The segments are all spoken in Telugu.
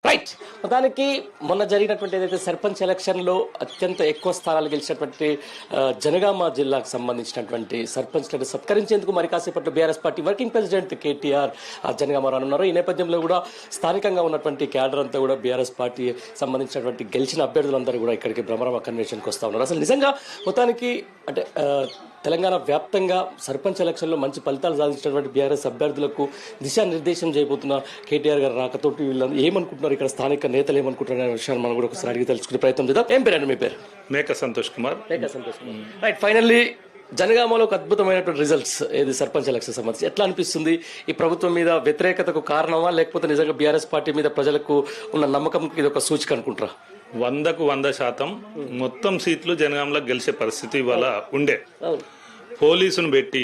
రైట్. మొత్తానికి మొన్న జరిగినటువంటి ఏదైతే సర్పంచ్ ఎలక్షన్లో అత్యంత ఎక్కువ స్థానాలు గెలిచినటువంటి జనగామ జిల్లాకు సంబంధించినటువంటి సర్పంచ్లను సత్కరించేందుకు మరి కాసేపట్లో BRS party working president KTR Janagama రానున్నారు. ఈ నేపథ్యంలో కూడా స్థానికంగా ఉన్నటువంటి క్యాడర్ అంతా కూడా బీఆర్ఎస్ పార్టీ సంబంధించినటువంటి గెలిచిన అభ్యర్థులందరూ కూడా ఇక్కడికి భ్రమరామ కన్వెన్షన్కి వస్తూ ఉన్నారు. అసలు నిజంగా మొత్తానికి అంటే తెలంగాణ వ్యాప్తంగా సర్పంచ్ ఎలక్షన్లో మంచి ఫలితాలు సాధించినటువంటి బీఆర్ఎస్ అభ్యర్థులకు దిశానిర్దేశం చేయబోతున్న కేటీఆర్ గారు రాకతోటి వీళ్ళని ఏమనుకుంటున్నారు, ఇక్కడ స్థానిక నేతలు ఏమనుకుంటున్నారు అనే విషయాన్ని మనం కూడా ఒకసారి అడిగి తెలుసుకునే ప్రయత్నం చేద్దాం. ఏం పేరు అండి మీ పేరు? మేక సంతోష్ కుమార్. రైట్. ఫైనల్లీ జనగామలో ఒక అద్భుతమైనటువంటి రిజల్ట్స్ ఏది సర్పంచ్ ఎలక్షన్ సంబంధించి ఎట్లా అనిపిస్తుంది? ఈ ప్రభుత్వం మీద వ్యతిరేకతకు కారణమా, లేకపోతే నిజంగా బీఆర్ఎస్ పార్టీ మీద ప్రజలకు ఉన్న నమ్మకంకి ఇది ఒక సూచిక అనుకుంటారా? 100% మొత్తం సీట్లు జనగాంలో గెలిచే పరిస్థితి ఇవాళ ఉండే. పోలీసును పెట్టి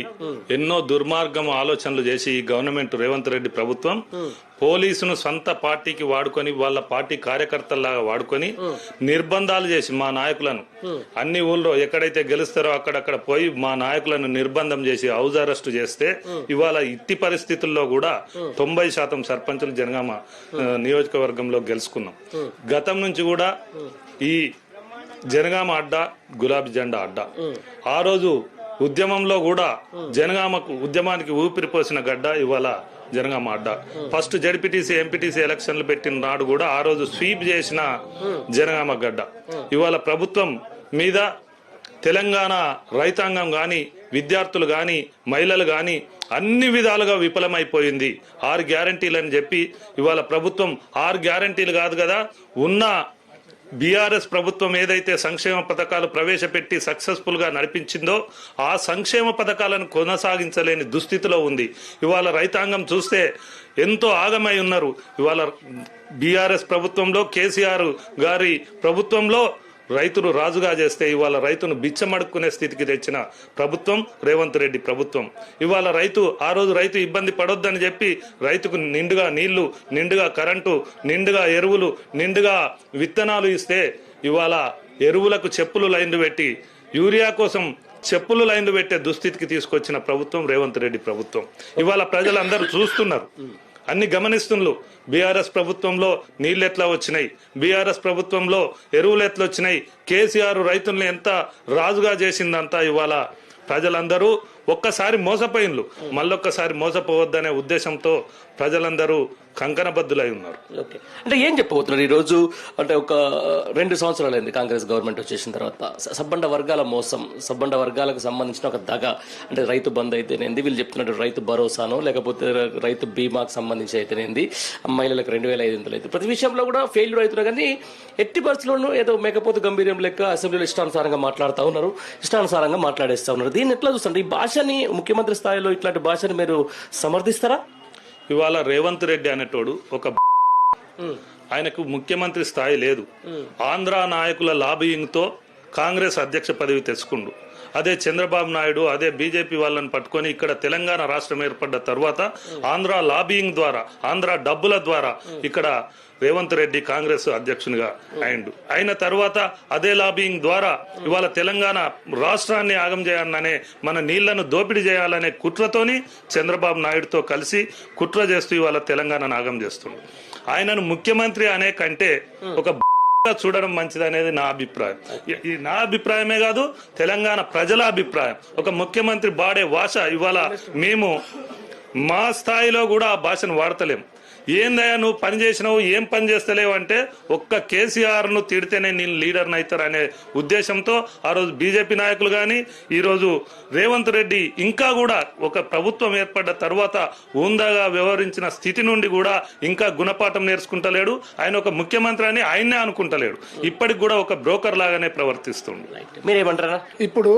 ఎన్నో దుర్మార్గం ఆలోచనలు చేసి ఈ గవర్నమెంట్ రేవంత్ రెడ్డి ప్రభుత్వం పోలీసును సొంత పార్టీకి వాడుకొని వాళ్ళ పార్టీ కార్యకర్తల్లాగా వాడుకొని నిర్బంధాలు చేసి మా నాయకులను అన్ని ఊళ్ళో ఎక్కడైతే గెలుస్తారో అక్కడక్కడ పోయి మా నాయకులను నిర్బంధం చేసి హౌస్ అరెస్ట్ చేస్తే ఇవాళ ఇట్టి పరిస్థితుల్లో కూడా 90% సర్పంచులు జనగామ నియోజకవర్గంలో గెలుచుకున్నాం. గతం నుంచి కూడా ఈ జనగామ అడ్డా గులాబీ జెండా అడ్డా. ఆ రోజు ఉద్యమంలో కూడా జనగామకు ఉద్యమానికి ఊపిరిపోసిన గడ్డ ఇవాళ జనగామ అడ్డా. ఫస్ట్ జడ్పీటీసీ ఎంపీటీసీ ఎలక్షన్లు పెట్టిన నాడు కూడా ఆ రోజు స్వీప్ చేసిన జనగామ గడ్డ. ఇవాళ ప్రభుత్వం మీద తెలంగాణ రైతాంగం గాని, విద్యార్థులు గాని, మహిళలు గాని అన్ని విధాలుగా విఫలమైపోయింది. 6 గ్యారంటీలు అని చెప్పి ఇవాళ ప్రభుత్వం 6 గ్యారంటీలు కాదు కదా, ఉన్న బీఆర్ఎస్ ప్రభుత్వం ఏదైతే సంక్షేమ పథకాలు ప్రవేశపెట్టి సక్సెస్ఫుల్ గా నడిపించిందో ఆ సంక్షేమ పథకాలను కొనసాగించలేని దుస్థితిలో ఉంది. ఇవాళ రైతాంగం చూస్తే ఎంతో ఆగమై ఉన్నారు. ఇవాళ బీఆర్ఎస్ ప్రభుత్వంలో, కేసీఆర్ గారి ప్రభుత్వంలో రైతును రాజుగా చేస్తే ఇవాళ రైతును బిచ్చమడుక్కునే స్థితికి తెచ్చిన ప్రభుత్వం రేవంత్ రెడ్డి ప్రభుత్వం. ఇవాళ ఆ రోజు రైతు ఇబ్బంది పడొద్దని చెప్పి రైతుకు నిండుగా నీళ్లు, నిండుగా కరెంటు, నిండుగా ఎరువులు, నిండుగా విత్తనాలు ఇస్తే ఇవాళ ఎరువులకు చెప్పులు లైన్లు పెట్టి యూరియా కోసం చెప్పులు లైన్లు పెట్టే దుస్థితికి తీసుకొచ్చిన ప్రభుత్వం రేవంత్ రెడ్డి ప్రభుత్వం. ఇవాళ ప్రజలందరూ చూస్తున్నారు, అన్ని గమనిస్తున్నారు. బీఆర్ఎస్ ప్రభుత్వంలో నీళ్ళు ఎట్లా వచ్చినాయి, బీఆర్ఎస్ ప్రభుత్వంలో ఎరువులు ఎట్లా వచ్చినాయి, కేసీఆర్ రైతుల్ని ఎంత రాజుగా చేసిందంతా ఇవాళ ప్రజలందరూ ఒక్కసారి మోసపోయిన్లు. మళ్ళొక్కసారి మోసపోవద్దనే ఉద్దేశంతో ప్రజలందరూ కంకణబద్దులై ఉన్నారు. ఓకే, అంటే ఏం చెప్పబోతున్నారు ఈరోజు? అంటే ఒక 2 సంవత్సరాలైంది కాంగ్రెస్ గవర్నమెంట్ వచ్చేసిన తర్వాత. సబ్బండ వర్గాల మోసం, సబ్బండ వర్గాలకు సంబంధించిన ఒక దగ, అంటే రైతు బంద్ అయితేనేంది, వీళ్ళు చెప్తున్నట్టు రైతు భరోసానో లేకపోతే రైతు బీమాకు సంబంధించి అయితేనేంది, మహిళలకు 2500 అయితే ప్రతి విషయంలో కూడా ఫెయిల్యూర్ అవుతున్నారు. కానీ ఎట్టి పరిస్థితుల్లోనూ ఏదో మేకపోతే గంభీర్యం లెక్క అసెంబ్లీలో ఇష్టానుసారంగా మాట్లాడుతూ ఉన్నారు, ఇష్టానుసారంగా మాట్లాడేస్తూ ఉన్నారు. దీన్ని ఎట్లా చూస్తుంటే ఈ భాషని ముఖ్యమంత్రి స్థాయిలో ఇట్లాంటి భాషని మీరు సమర్థిస్తారా? ఇవాళ రేవంత్ రెడ్డి అనేటోడు ఒక ఆయనకు ముఖ్యమంత్రి స్థాయి లేదు. ఆంధ్ర నాయకుల లాబియింగ్ తో కాంగ్రెస్ అధ్యక్ష పదవి తెచ్చుకుండు. అదే చంద్రబాబు నాయుడు, అదే బీజేపీ వాళ్ళని పట్టుకొని ఇక్కడ తెలంగాణ రాష్ట్రం ఏర్పడ్డ తర్వాత ఆంధ్ర లాబియింగ్ ద్వారా, ఆంధ్ర డబ్బుల ద్వారా ఇక్కడ రేవంత్ రెడ్డి కాంగ్రెస్ అధ్యక్షునిగా అయిన తర్వాత అదే లాబియింగ్ ద్వారా ఇవాళ తెలంగాణ రాష్ట్రాన్ని ఆగం చేయాలనే, మన నీళ్లను దోపిడీ చేయాలనే కుట్రతోని చంద్రబాబు నాయుడుతో కలిసి కుట్ర చేస్తూ ఇవాళ తెలంగాణను ఆగం చేస్తుంది. ఆయనను ముఖ్యమంత్రి అనే కంటే ఒక చూడడం మంచిది అనేది నా అభిప్రాయం. ఇది నా అభిప్రాయమే కాదు, తెలంగాణ ప్రజల అభిప్రాయం. ఒక ముఖ్యమంత్రి వాడే భాష ఇవాళ మేము మా స్థాయిలో కూడా ఆ భాషను వాడతలేం. ఏందయ్యా నువ్వు పని చేసినావు, ఏం పని చేస్తలేవు అంటే ఒక్క కేసీఆర్ ను తిడితేనే నేను లీడర్ని అవుతారనే ఉద్దేశంతో ఆ రోజు బీజేపీ నాయకులు కానీ, ఈరోజు రేవంత్ రెడ్డి ఇంకా కూడా ఒక ప్రభుత్వం ఏర్పడ్డ తర్వాత ఉందాగా వ్యవహరించిన స్థితి నుండి కూడా ఇంకా గుణపాఠం నేర్చుకుంటలేడు. ఆయన ఒక ముఖ్యమంత్రి అని ఆయన్నే అనుకుంటలేడు. ఇప్పటికి కూడా ఒక బ్రోకర్ లాగానే ప్రవర్తిస్తుండు. మీరేమంటారా? ఇప్పుడు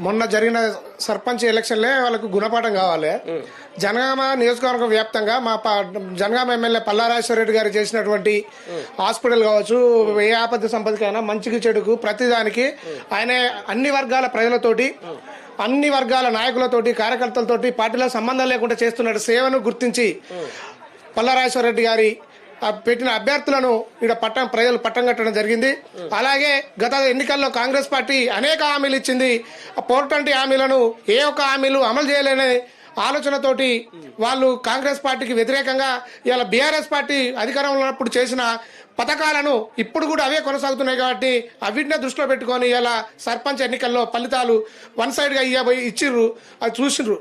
మొన్న జరిగిన సర్పంచ్ ఎలక్షన్లే వాళ్ళకు గుణపాఠం కావాలి. జనగామ నియోజకవర్గ వ్యాప్తంగా మా జనగామ ఎమ్మెల్యే పల్లారాజేశ్వర రెడ్డి గారు చేసినటువంటి హాస్పిటల్ కావచ్చు, ఏ ఆపద సంపదకైనా మంచికి చెడుకు ప్రతిదానికి ఆయన అన్ని వర్గాల ప్రజలతోటి, అన్ని వర్గాల నాయకులతోటి, కార్యకర్తలతోటి పార్టీలో సంబంధం లేకుండా చేస్తున్న సేవను గుర్తించి పల్లారాజేశ్వర రెడ్డి గారి పెట్టిన అభ్యర్థులను ఇక్కడ ప్రజలు పట్టం కట్టడం జరిగింది. అలాగే గత ఎన్నికల్లో కాంగ్రెస్ పార్టీ అనేక హామీలు ఇచ్చింది. 420 హామీలను ఏ ఒక్క హామీలు అమలు చేయలేని ఆలోచనతోటి వాళ్ళు కాంగ్రెస్ పార్టీకి వ్యతిరేకంగా ఇలా బీఆర్ఎస్ పార్టీ అధికారంలో ఉన్నప్పుడు చేసిన పథకాలను ఇప్పుడు కూడా అవే కొనసాగుతున్నాయి కాబట్టి అవిటినే దృష్టిలో పెట్టుకొని ఇలా సర్పంచ్ ఎన్నికల్లో ఫలితాలు వన్ సైడ్ గా ఇచ్చిర్రు, అది చూసిండ్రు.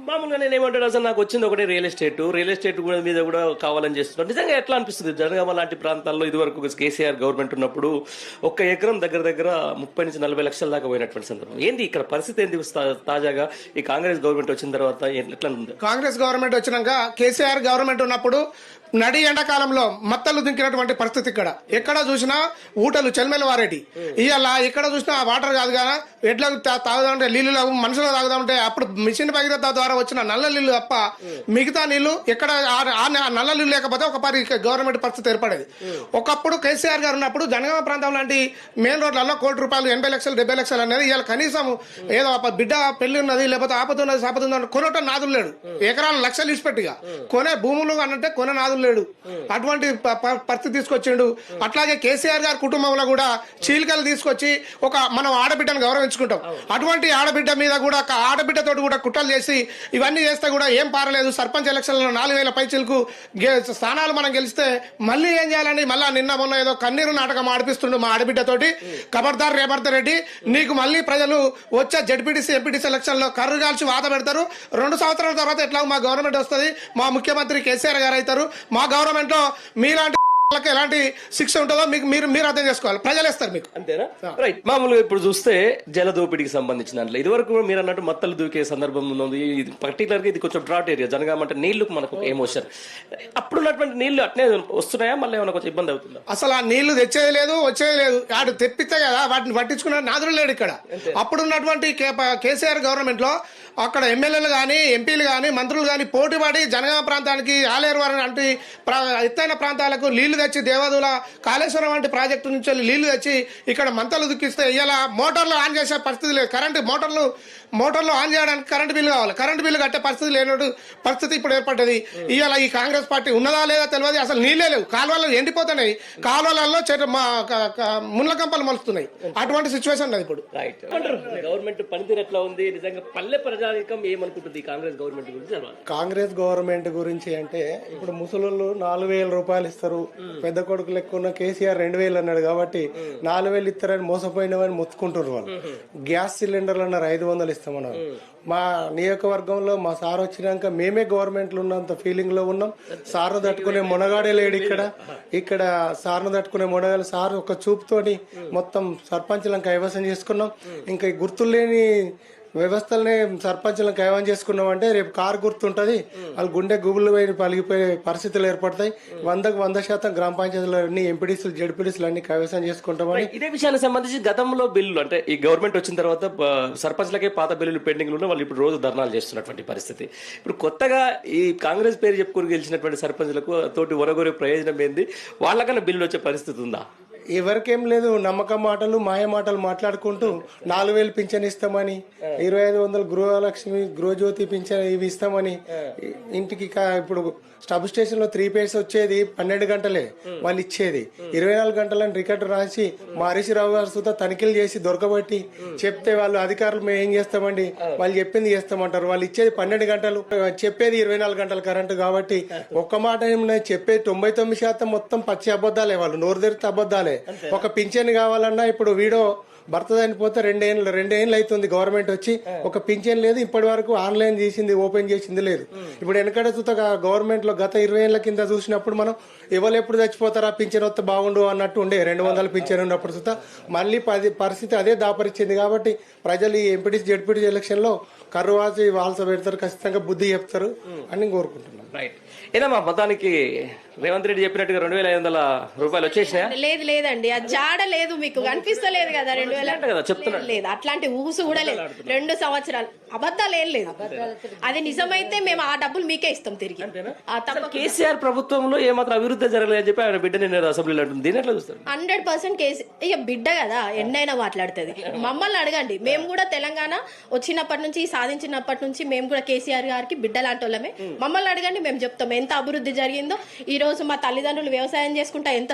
మామూలుగా నేను ఏమంటాడు అసలు నాకు వచ్చింది ఒకటే రియల్ ఎస్టేట్ కూడా మీద కూడా కావాలని చేస్తున్నారు. నిజంగా ఎట్లా అనిపిస్తుంది? జనగామ లాంటి ప్రాంతాల్లో ఇదివరకు కేసీఆర్ గవర్నమెంట్ ఉన్నప్పుడు 1 ఎకరం దగ్గర 30 నుంచి 40 లక్షల దాకా పోయినటువంటి సందర్భం. ఏంది ఇక్కడ పరిస్థితి ఏంది తాజాగా ఈ కాంగ్రెస్ గవర్నమెంట్ వచ్చిన తర్వాత ఎట్లా ఉంది? కాంగ్రెస్ గవర్నమెంట్ వచ్చినాక కేసీఆర్ గవర్నమెంట్ ఉన్నప్పుడు నడి ఎండాకాలంలో మత్తలు దింకినటువంటి పరిస్థితి ఎక్కడ చూసినా ఊటలు చెల్మెలు వారేటి. ఇవాళ ఎక్కడ చూసినా ఆ వాటర్ కాదు కదా, ఎట్లకు తాగుదామంటే నీళ్లు మనుషులు తాగుదామంటే అప్పుడు మిషన్ భగీరథ ద్వారా వచ్చిన నల్ల నీళ్లు తప్ప మిగతా నీళ్లు ఎక్కడ నల్ల నీళ్లు లేకపోతే ఒక గవర్నమెంట్ పరిస్థితి ఏర్పడేది. ఒకప్పుడు కేసీఆర్ గారు ఉన్నప్పుడు జనగామ ప్రాంతం లాంటి మెయిన్ రోడ్లలో ₹1,00,00,000 80 లక్షలు 70 లక్షలు అనేది ఇవాళ కనీసం ఏదో బిడ్డ పెళ్లి ఉన్నది లేకపోతే ఆపతున్నది సాపతున్నది కొనటం నాదులు లేడు. ఎకరాలు లక్షలు ఇచ్చిపెట్టిగా కొనే భూములు అంటే కొనే నాదులు లేడు. అటువంటి పరిస్థితి తీసుకొచ్చిండు. అట్లాగే కేసీఆర్ గారి కుటుంబంలో కూడా చీలికలు తీసుకొచ్చి మనం ఆడబిడ్డను గౌరవించుకుంటాం. అటువంటి ఆడబిడ్డ మీద కూడా ఆడబిడ్డతో కూడా కుట్రలు చేసి ఇవన్నీ చేస్తే కూడా ఏం పారలేదు. సర్పంచ్ ఎలక్షన్లో 4,000 పైచిలకు స్థానాలు మనం గెలిస్తే మళ్ళీ ఏం చేయాలని మళ్ళా నిన్న మొన్న ఏదో కన్నీరు నాటకం ఆడిపిస్తుండు మా ఆడబిడ్డతోటి. ఖబర్దార్ రేవంత్ రెడ్డి, నీకు మళ్ళీ ప్రజలు వచ్చే జడ్పీటీసీ ఎంపీటీసీ ఎలక్షన్ లో కర్రు కాల్చి వాత పెడతారు. 2 సంవత్సరాల తర్వాత ఎట్లా మా గవర్నమెంట్ వస్తుంది, మా ముఖ్యమంత్రి కేసీఆర్ గారు అవుతారు. మా గవర్నమెంట్ లో మీలాంటి ఎలాంటి శిక్ష ఉంటుందో మీరు అర్థం చేసుకోవాలి. ప్రజలు ఇస్తారు మీకు, అంతేనా? రైట్. మామూలుగా ఇప్పుడు చూస్తే జల దోపిడీకి సంబంధించిన దాంట్లో ఇదివరకు మీరు అన్నట్టు మత్తలు దూకే సందర్భం ఉంది. పర్టికులర్ గా ఇది కొంచెం డ్రాట్ ఏరియా జనగామ అంటే నీళ్లకు మనకు ఎమోషన్. అప్పుడున్నటువంటి నీళ్లు అట్నే వస్తున్నాయా, మళ్ళీ ఏమైనా కొంచెం ఇబ్బంది అవుతుందా? అసలు ఆ నీళ్లు తెచ్చేది లేదు, వచ్చేది లేదు. వాడు తెప్పిస్తే కదా వాటిని పట్టించుకున్న నాదులు లేడు ఇక్కడ. అప్పుడున్నటువంటి కేసీఆర్ గవర్నమెంట్ లో అక్కడ ఎమ్మెల్యేలు కానీ ఎంపీలు కానీ మంత్రులు కానీ పోటీపడి జనగామ ప్రాంతానికి ఆలేరు వంటి ఎత్తైన ప్రాంతాలకు నీళ్లు తెచ్చి దేవాదుల కాళేశ్వరం వంటి ప్రాజెక్టు నుంచి నీళ్లు తెచ్చి ఇక్కడ మంతలు దుక్కిస్తే ఇవాళ మోటార్లు ఆన్ చేసే పరిస్థితి లేదు. మోటార్లు ఆన్ చేయడానికి కరెంటు బిల్లు కావాలి. కరెంటు బిల్లు కట్టే పరిస్థితి లేనట్టు పరిస్థితి ఇప్పుడు ఏర్పడ్డది. ఇవాళ ఈ కాంగ్రెస్ పార్టీ ఉన్నదా లేదా తెలియదు. అసలు నీళ్లే లేవు, కాలువలు ఎండిపోతున్నాయి, కాలువలలో ముళ్ళ కంపలు మలుస్తున్నాయి. అటువంటి సిచ్యువేషన్ అది ఇప్పుడు. రైట్. గవర్నమెంట్ పనితీరు ఎట్లా ఉంది? నిజంగా పల్లె ప్రజానికం ఏమనుకుంటుంది కాంగ్రెస్ గవర్నమెంట్ గురించి? కాంగ్రెస్ గవర్నమెంట్ గురించి అంటే ఇప్పుడు ముసలు ₹4,000 ఇస్తారు, పెద్ద కొడుకు లెక్క ఉన్న కేసీఆర్ 2,000 అన్నాడు కాబట్టి 4,000 ఇస్తారని మోసపోయినవని మొత్తుకుంటారు వాళ్ళు. గ్యాస్ సిలిండర్లు అన్నారు 500 ఇస్తామన్నారు. మా నియోజకవర్గంలో మా సార్ వచ్చినాక మేమే గవర్నమెంట్ లో ఉన్నంత ఫీలింగ్ లో ఉన్నాం. సార్ను తట్టుకునే మునగాడే లేడు ఇక్కడ సార్ను తట్టుకునే మునగాడు. సార్ ఒక చూపుతోని మొత్తం సర్పంచ్లను కైవసం చేసుకున్నాం. ఇంకా గుర్తులు లేని వ్యవస్థలనే సర్పంచ్లను కైవసం చేసుకున్నాం అంటే రేపు కారు గుర్తుంటది, వాళ్ళు గుండె గుబులు పలిగిపోయే పరిస్థితులు ఏర్పడతాయి. 100% గ్రామ పంచాయతీలు అన్ని ఎంపీడీసీలు జడ్పీడీసీలు అన్ని కైవసం చేసుకుంటామని. ఇదే విషయానికి సంబంధించి గతంలో బిల్లు అంటే ఈ గవర్నమెంట్ వచ్చిన తర్వాత సర్పంచ్లకే పాత బిల్లులు పెండింగ్ ఉన్న వాళ్ళు ఇప్పుడు రోజు ధర్నాలు చేస్తున్నటువంటి పరిస్థితి. ఇప్పుడు కొత్తగా ఈ కాంగ్రెస్ పేరు చెప్పుకొని గెలిచినటువంటి సర్పంచ్లకు తోటి ఒరగొరే ప్రయోజనం ఏంది? వాళ్ళకన్నా బిల్లు వచ్చే పరిస్థితి ఉందా? ఎవరికేం లేదు, నమ్మకం మాటలు మాయ మాటలు మాట్లాడుకుంటూ 4,000 పింఛన్ ఇస్తామని, 2,500 గృహలక్ష్మి గృహజ్యోతి పింఛన్ ఇవి ఇస్తామని ఇంటికి ఇప్పుడు సబ్ స్టేషన్ లో 3 పేర్స్ వచ్చేది 12 గంటలే వాళ్ళు ఇచ్చేది. 24 గంటలని రికార్డు రాసి మా హరీష్ రావు గారు సుతా తనిఖీలు చేసి దొరకబట్టి చెప్తే వాళ్ళు అధికారులు మేము ఏం చేస్తామండి, వాళ్ళు చెప్పింది చేస్తామంటారు. వాళ్ళు ఇచ్చేది 12 గంటలు, చెప్పేది 24 గంటల కరెంటు. కాబట్టి ఒక్క మాట ఏమన్నా చెప్పేది 99% మొత్తం పచ్చి అబద్దాలే. వాళ్ళు నోరు తెరిస్తే అబద్దాలే. ఒక పింఛన్ కావాలన్నా ఇప్పుడు వీడో భర్త చనిపోతే 2 ఏళ్ళు అవుతుంది గవర్నమెంట్ వచ్చి, ఒక పింఛన్ లేదు ఇప్పటి వరకు. ఆన్లైన్ చేసింది ఓపెన్ చేసింది లేదు. ఇప్పుడు వెనకడ చూత గవర్నమెంట్ లో గత 20 ఏళ్ల కింద చూసినప్పుడు మనం ఎవరు ఎప్పుడు చచ్చిపోతారా పింఛన్ వస్తే బాగుండు అన్నట్టు ఉండే. 200 పింఛన్ ఉన్నప్పుడు చూత మళ్ళీ పరిస్థితి అదే దాపరిచింది. కాబట్టి ప్రజలు ఈ ఎంపీటీసీ జడ్పీటీసీ ఎలక్షన్ లో కర్రువాసి వాల్స పెడతారు, ఖచ్చితంగా బుద్ధి చెప్తారు అని కోరుకుంటున్నాం. రైట్. ఏదమ్మా మొత్తానికి రేవంత్ రెడ్డి చెప్పినట్టుగా ₹2,500 వచ్చేసినాయా? లేదండి, అది జాడ లేదు, మీకు కనిపిస్తలేదు కదా. 2,000 లేదు, అట్లాంటి ఊసు కూడా లేదు. 2 సంవత్సరాలు అబద్ధాలు ఏం లేదు. అది నిజమైతే మేము ఆ డబ్బులు మీకే ఇస్తాం తిరిగి. కేసీఆర్ ప్రభుత్వంలో ఏమాత్రం అభివృద్ధి జరగలేదని చెప్పి ఆయన బిడ్డ నేను అసెంబ్లీలో అంటుంది. దీని ఎట్లా చూస్తారు? 100% కేసీ బిడ్డ కదా, ఎన్నైనా మాట్లాడుతుంది. మమ్మల్ని అడగండి, మేము కూడా తెలంగాణ వచ్చినప్పటి నుంచి సాధించినప్పటి నుంచి మేము కూడా కేసీఆర్ గారికి బిడ్డ లాంటి వాళ్ళమే. మమ్మల్ని అడగండి, మేము చెప్తాం ఎంత అభివృద్ధి జరిగిందో. ఈ రోజు మా తల్లిదండ్రులు వ్యవసాయం చేసుకుంటా ఎంత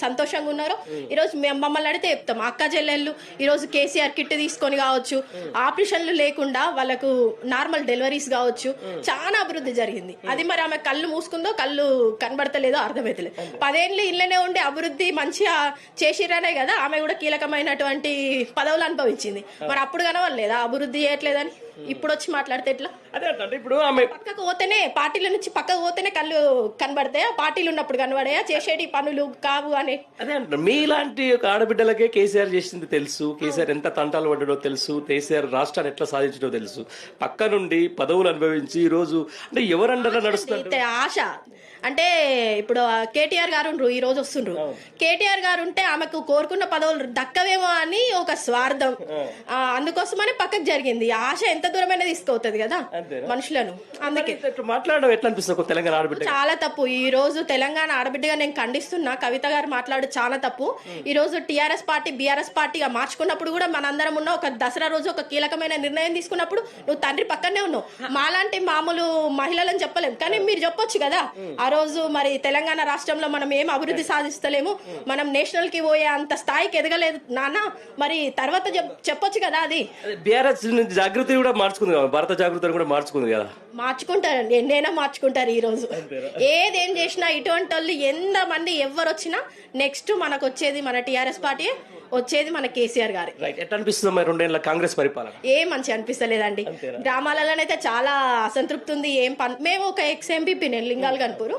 సంతోషంగా ఉన్నారో ఈ రోజు మేము మమ్మల్ని అడిగితే చెప్తాం. అక్క చెల్లెళ్ళు ఈ రోజు కేసీఆర్ కిట్ తీసుకొని కావచ్చు, ఆపరేషన్లు లేకుండా వాళ్ళకు నార్మల్ డెలివరీస్ కావచ్చు, చాలా అభివృద్ధి జరిగింది. అది మరి ఆమె కళ్ళు మూసుకుందో కళ్ళు కనబడతలేదో అర్థమైతలేదు. 10 ఏళ్ళు ఇళ్ళనే ఉండి అభివృద్ధి మంచిగా చేసిరనే కదా ఆమె కూడా కీలకమైనటువంటి పదవులు అనుభవించింది. మరి అప్పుడు కనవలేదా అభివృద్ధి చేయట్లేదని? ఇప్పుడు వచ్చి మాట్లాడితే ఎట్లా? అదే అంటే ఇప్పుడు ఆమె పక్కకు పోతేనే, పార్టీల నుంచి పక్కకు పోతేనే కళ్ళు కనబడతాయా? పార్టీలు ఉన్నప్పుడు కనబడాయా? చేసేటి పనులు కావు అని. అదే అంటారు, మీలాంటి ఒక ఆడబిడ్డలకే కేసీఆర్ చేసింది తెలుసు, కేసీఆర్ ఎంత తంటాలు పడ్డాడో తెలుసు, కేసీఆర్ రాష్ట్రాన్ని ఎట్లా సాధించడో తెలుసు. పక్క నుండి పదవులు అనుభవించి ఈ రోజు అంటే ఎవరండగా నడుస్తుంది ఆశ. అంటే ఇప్పుడు కేటీఆర్ గారు ఈ రోజు వస్తుండ్రు. కేటీఆర్ గారు ఉంటే ఆమెకు కోరుకున్న పదవులు దక్కవేమో అని ఒక స్వార్థం, అందుకోసమనే పక్కకు జరిగింది. ఆశ ఎంత దూరమైనా తీసుకోవుతుంది కదా మనుషులను. అందుకే మాట్లాడడం ఎట్లా అనిపిస్తుంది తెలంగాణ ఆడబిడ్డ? చాలా తప్పు. ఈ రోజు తెలంగాణ ఆడబిడ్డగా నేను ఖండిస్తున్నా. కవిత గారు మాట్లాడు చాలా తప్పు. ఈ రోజు టీఆర్ఎస్ పార్టీ బీఆర్ఎస్ పార్టీగా మార్చుకున్నప్పుడు కూడా మనందరం ఉన్న ఒక దసరా రోజు ఒక కీలకమైన నిర్ణయం తీసుకున్నప్పుడు నువ్వు తండ్రి పక్కనే ఉన్నావు. మాలాంటి మామూలు మహిళలను చెప్పలేము, కానీ మీరు చెప్పొచ్చు కదా ఆ రోజు మరి తెలంగాణ రాష్ట్రంలో మనం ఏం అభివృద్ధి సాధిస్తలేము, మనం నేషనల్ కి పోయే అంత స్థాయికి ఎదగలేదు నాన్న, మరి తర్వాత చెప్పొచ్చు కదా. అది బీఆర్ఎస్ జాగృతి కూడా మార్చుకుంది కదా, భారత జాగృతి కూడా మార్చుకుంది కదా. మార్చుకుంటారండి, ఎన్నైనా మార్చుకుంటారు. ఈ రోజు ఏదేం చేసినా ఇటువంటి వాళ్ళు ఎంత మంది ఎవరు వచ్చినా నెక్స్ట్ మనకు వచ్చేది మన టీఆర్ఎస్ పార్టీ, వచ్చేది మన కేసీఆర్ గారి. ఎట్లా అనిపిస్తుంది మరి 2 ఏళ్ల కాంగ్రెస్ పరిపాలన? ఏం మంచి అనిపిస్తలేదండి. గ్రామాలలోనైతే చాలా అసంతృప్తి ఉంది. మేము ఒక ఎక్స్ ఎంపీ లింగాల్ గన్పూర్,